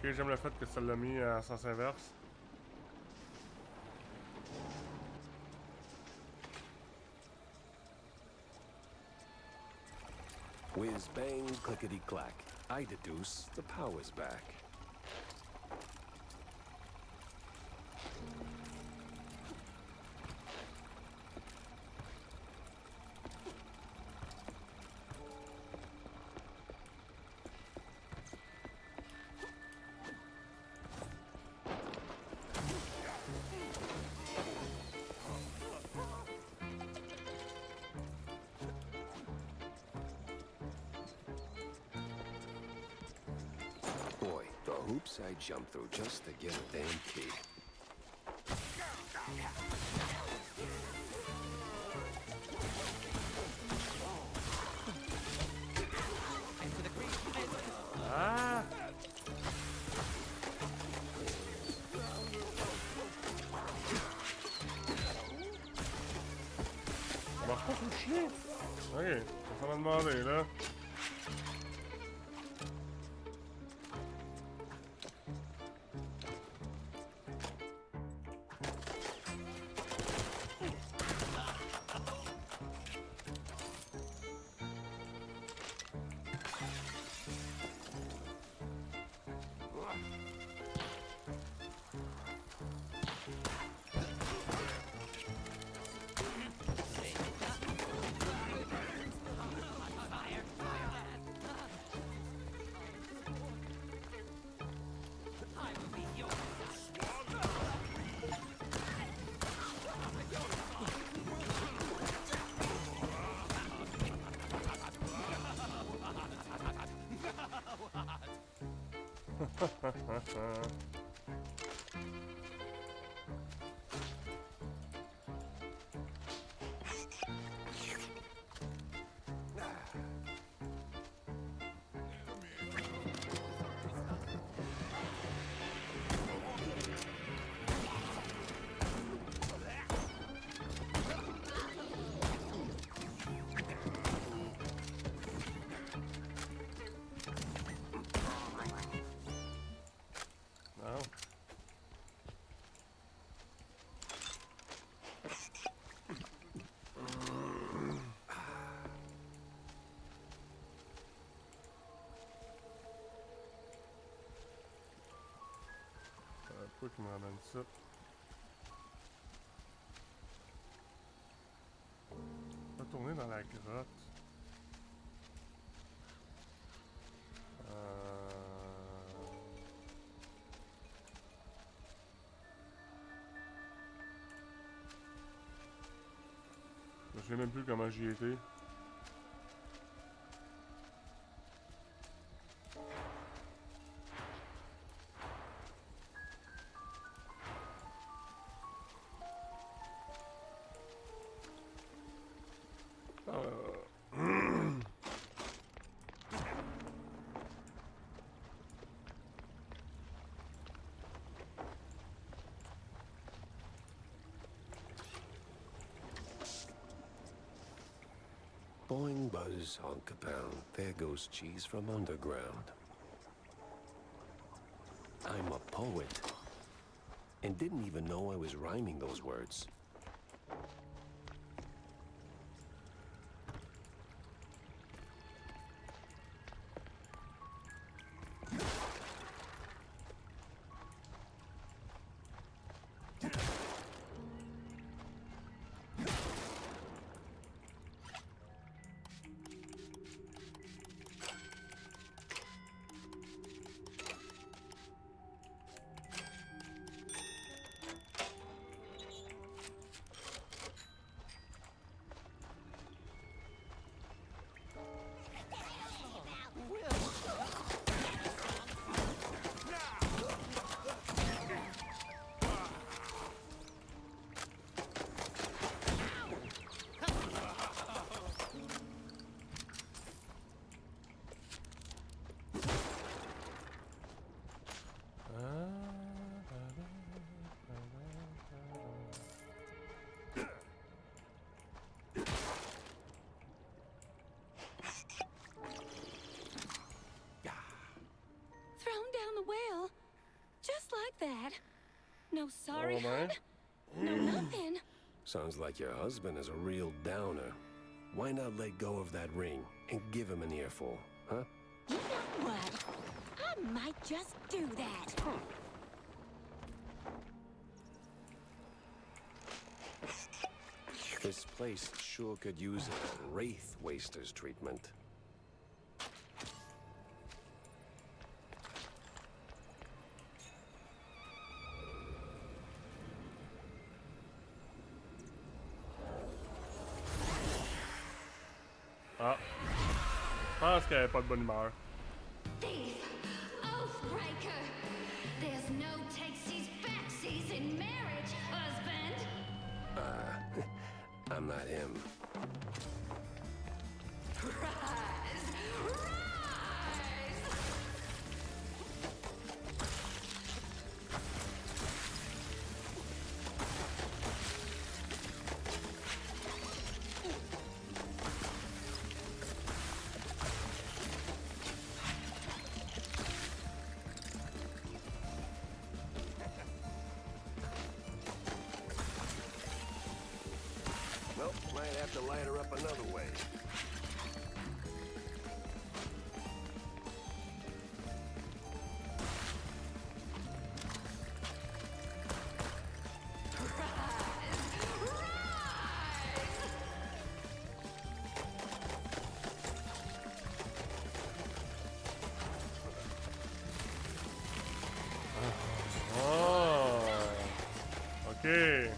Ok, j'aime le fait que ça l'a mis à sens inverse. Whiz bang, clickety clack. I deduce the power's back. Boy, the hoops I jumped through just to get a damn key. Ah! Ça marche pas sur le chien? Ok, ça m'a demandé là. Pourquoi qu'il me ramène ça? Retourner dans la grotte. Je sais même plus comment j'y étais. Boing, buzz, honk a pound. There goes cheese from underground. I'm a poet. And didn't even know I was rhyming those words. that. No sorry, Oh, man. hon. No nothing. Sounds like your husband is a real downer. Why not let go of that ring and give him an earful, huh? You know what? I might just do that. This place sure could use a wraith waster's treatment. Ah. Je pense qu'elle avait pas de bonne humeur. Thief! Oathbreaker! There's no takesies backsies in marriage, husband! I'm not him. Rise! Rise! Nope, might have to light her up another way. Oh. Ok.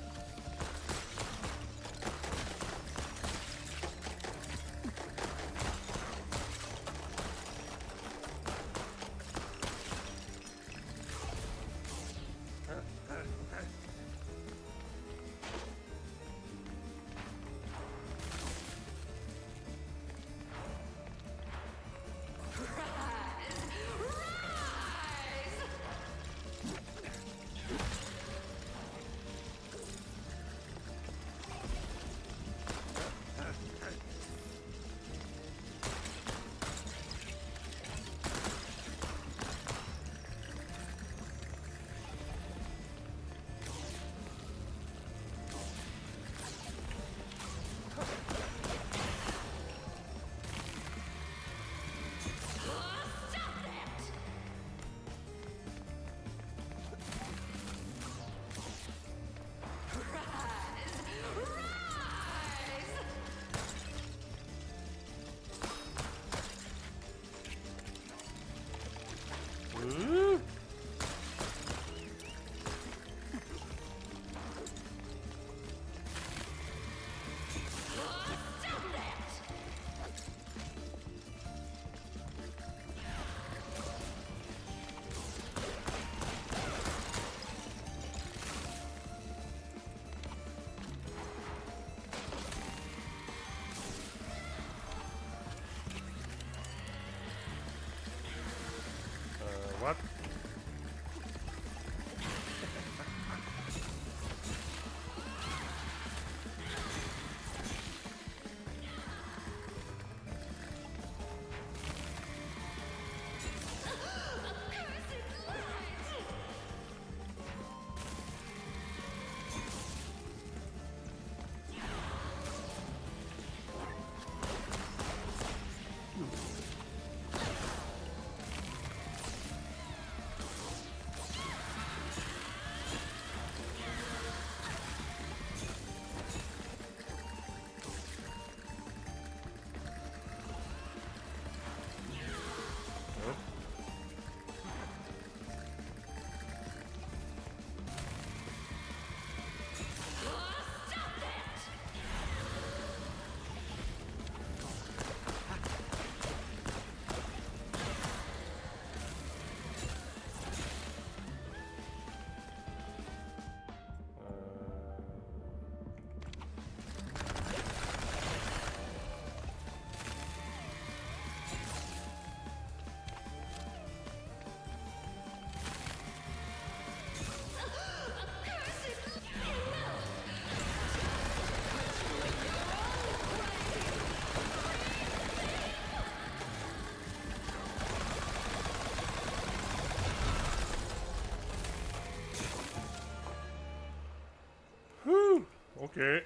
Ok. Wait.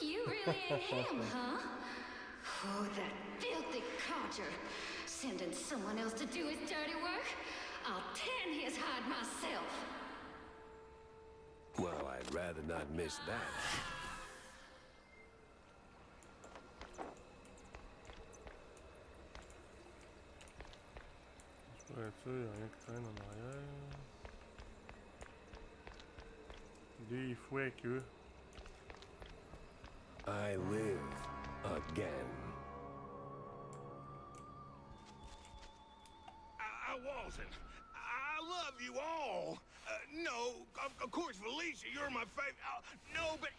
You really ain't him, huh? Oh, that filthy codger. Sending someone else to do his dirty work? I'll tan his hide myself. Well, I'd rather not miss that. Je pourrais être sûr, il y a rien qui traîne en arrière. Des fouets que. I live again. I wasn't. I love you all. No, of course, Felicia, you're my favorite. No, but...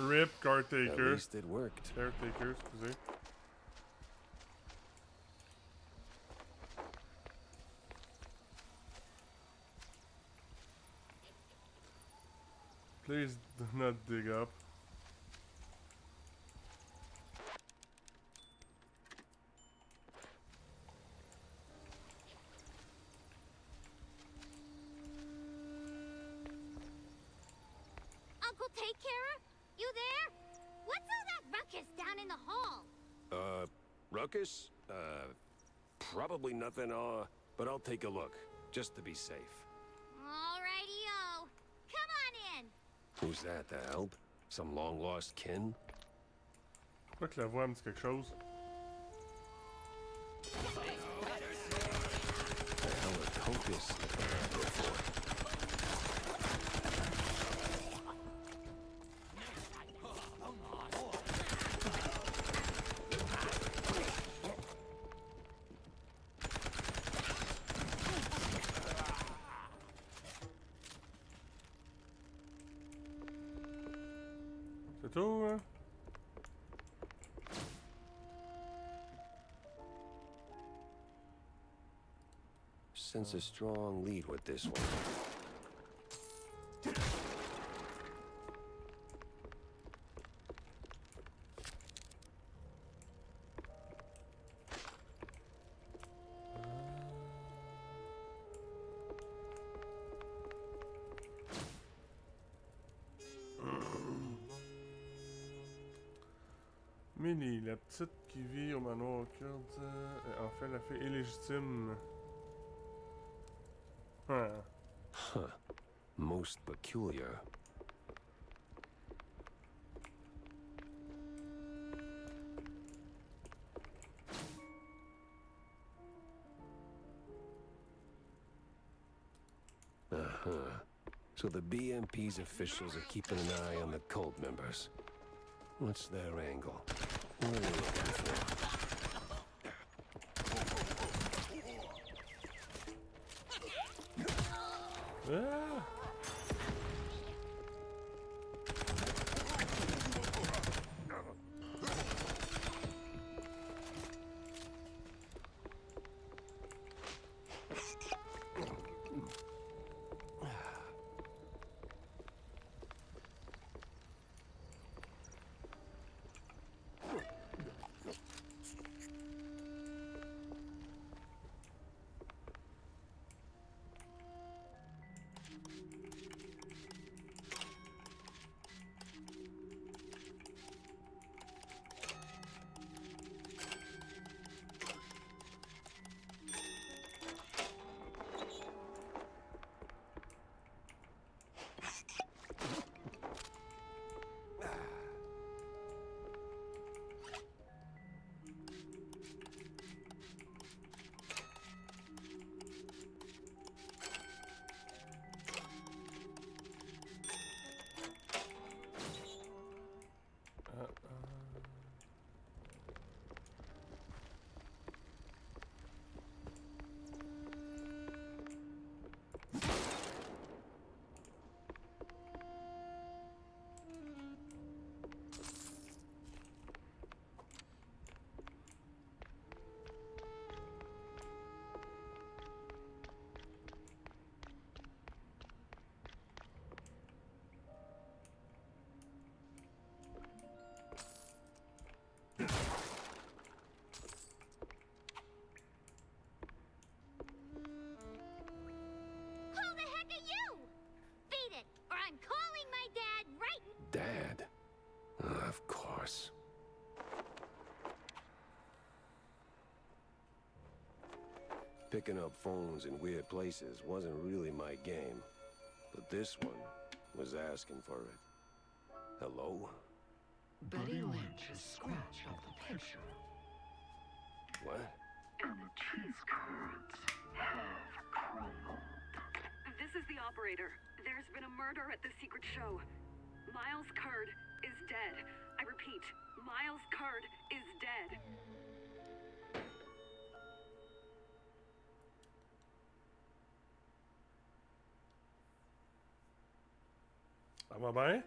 Rip caretaker. At least it worked. Caretaker, excusez. Please do not dig up. Uncle Take Carer? You there? What's all that ruckus down in the hall? Ruckus? Probably nothing, but I'll take a look, just to be safe. Alrighty-o. Come on in. Who's that, the help? Some long-lost kin? Je crois que la voix me dit quelque chose. The hell a Cocus before. C'est tout, hein? Sense a strong lead with this one. Minnie, la petite qui vit au manoir kurde, est en fait la fille illégitime. Huh. Most peculiar. Uh-huh. So the BMP's officials are keeping an eye on the cult members. What's their angle? What are they looking for? Ah! boss. Picking up phones in weird places wasn't really my game, but this one was asking for it. Hello? Buddy Lynch is scratched off the picture. What? And the cheese curds have crumbled. This is the operator. There's been a murder at the secret show. Miles Curd is dead. I repeat, Miles Curd is dead. Ça va bien?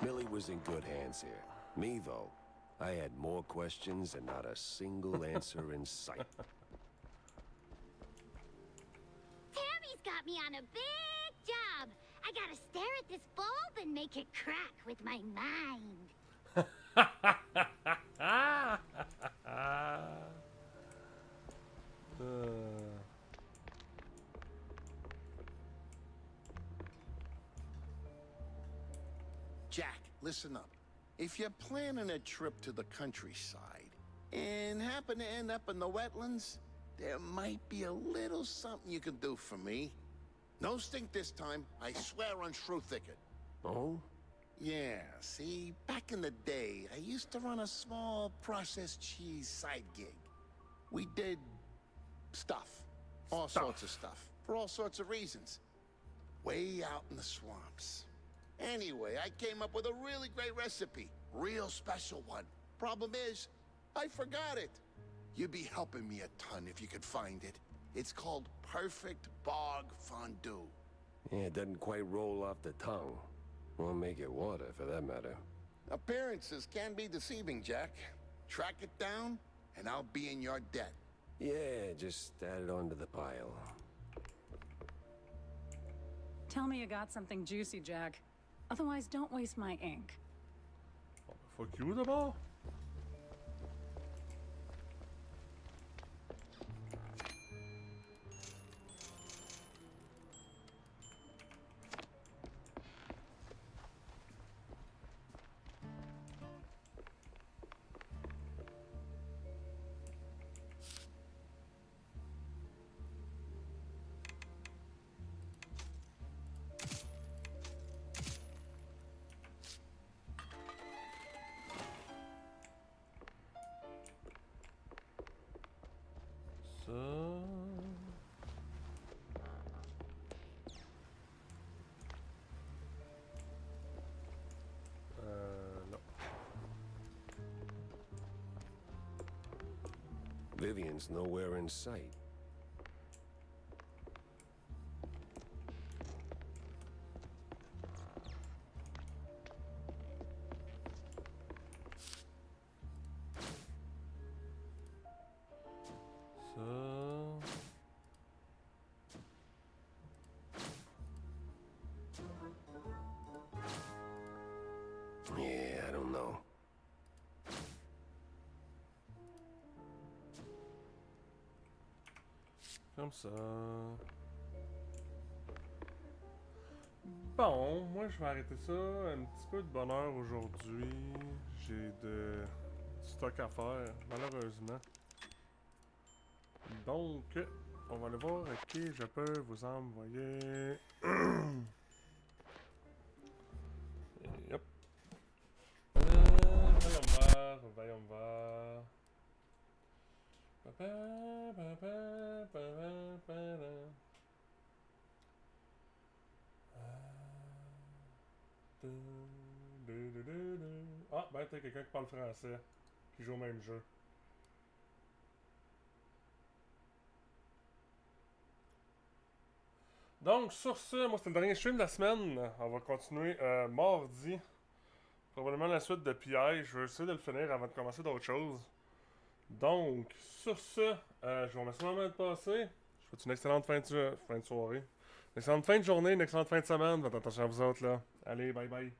Millie was in good hands here. Me, though, I had more questions and not a single answer in sight. Tammy's got me on a big job. I gotta stare at this bulb and make it crack with my mind. Jack, listen up. If you're planning a trip to the countryside and happen to end up in the wetlands, there might be a little something you can do for me. No stink this time. I swear on Shrew Thicket. Oh? Yeah, see, back in the day, I used to run a small processed cheese side gig. We did stuff. All sorts of stuff. For all sorts of reasons. Way out in the swamps. Anyway, I came up with a really great recipe. Real special one. Problem is, I forgot it. You'd be helping me a ton if you could find it. It's called Perfect Bog Fondue. Yeah, it doesn't quite roll off the tongue. Won't make it water, for that matter. Appearances can be deceiving, Jack. Track it down, and I'll be in your debt. Yeah, just add it onto the pile. Tell me you got something juicy, Jack. Otherwise, don't waste my ink. Fuck you d'abord? Ça... non. Vivian's nowhere in sight. Yeah, I don't know. Comme ça. Bon, moi je vais arrêter ça. Un petit peu de bonheur aujourd'hui. J'ai du stock à faire, malheureusement. Donc, on va aller voir à qui je peux vous envoyer. Yep. Voyons voir. Ah, ben t'as quelqu'un qui parle français, qui joue au même jeu. Donc, sur ce, moi c'était le dernier stream de la semaine. On va continuer mardi. Probablement la suite de PI. Je vais essayer de le finir avant de commencer d'autres choses. Donc, sur ce, je vous remercie vraiment de passer. Je vous souhaite une excellente fin de soirée. Excellente fin de journée, une excellente fin de semaine. Faites attention à vous autres, là. Allez, bye bye.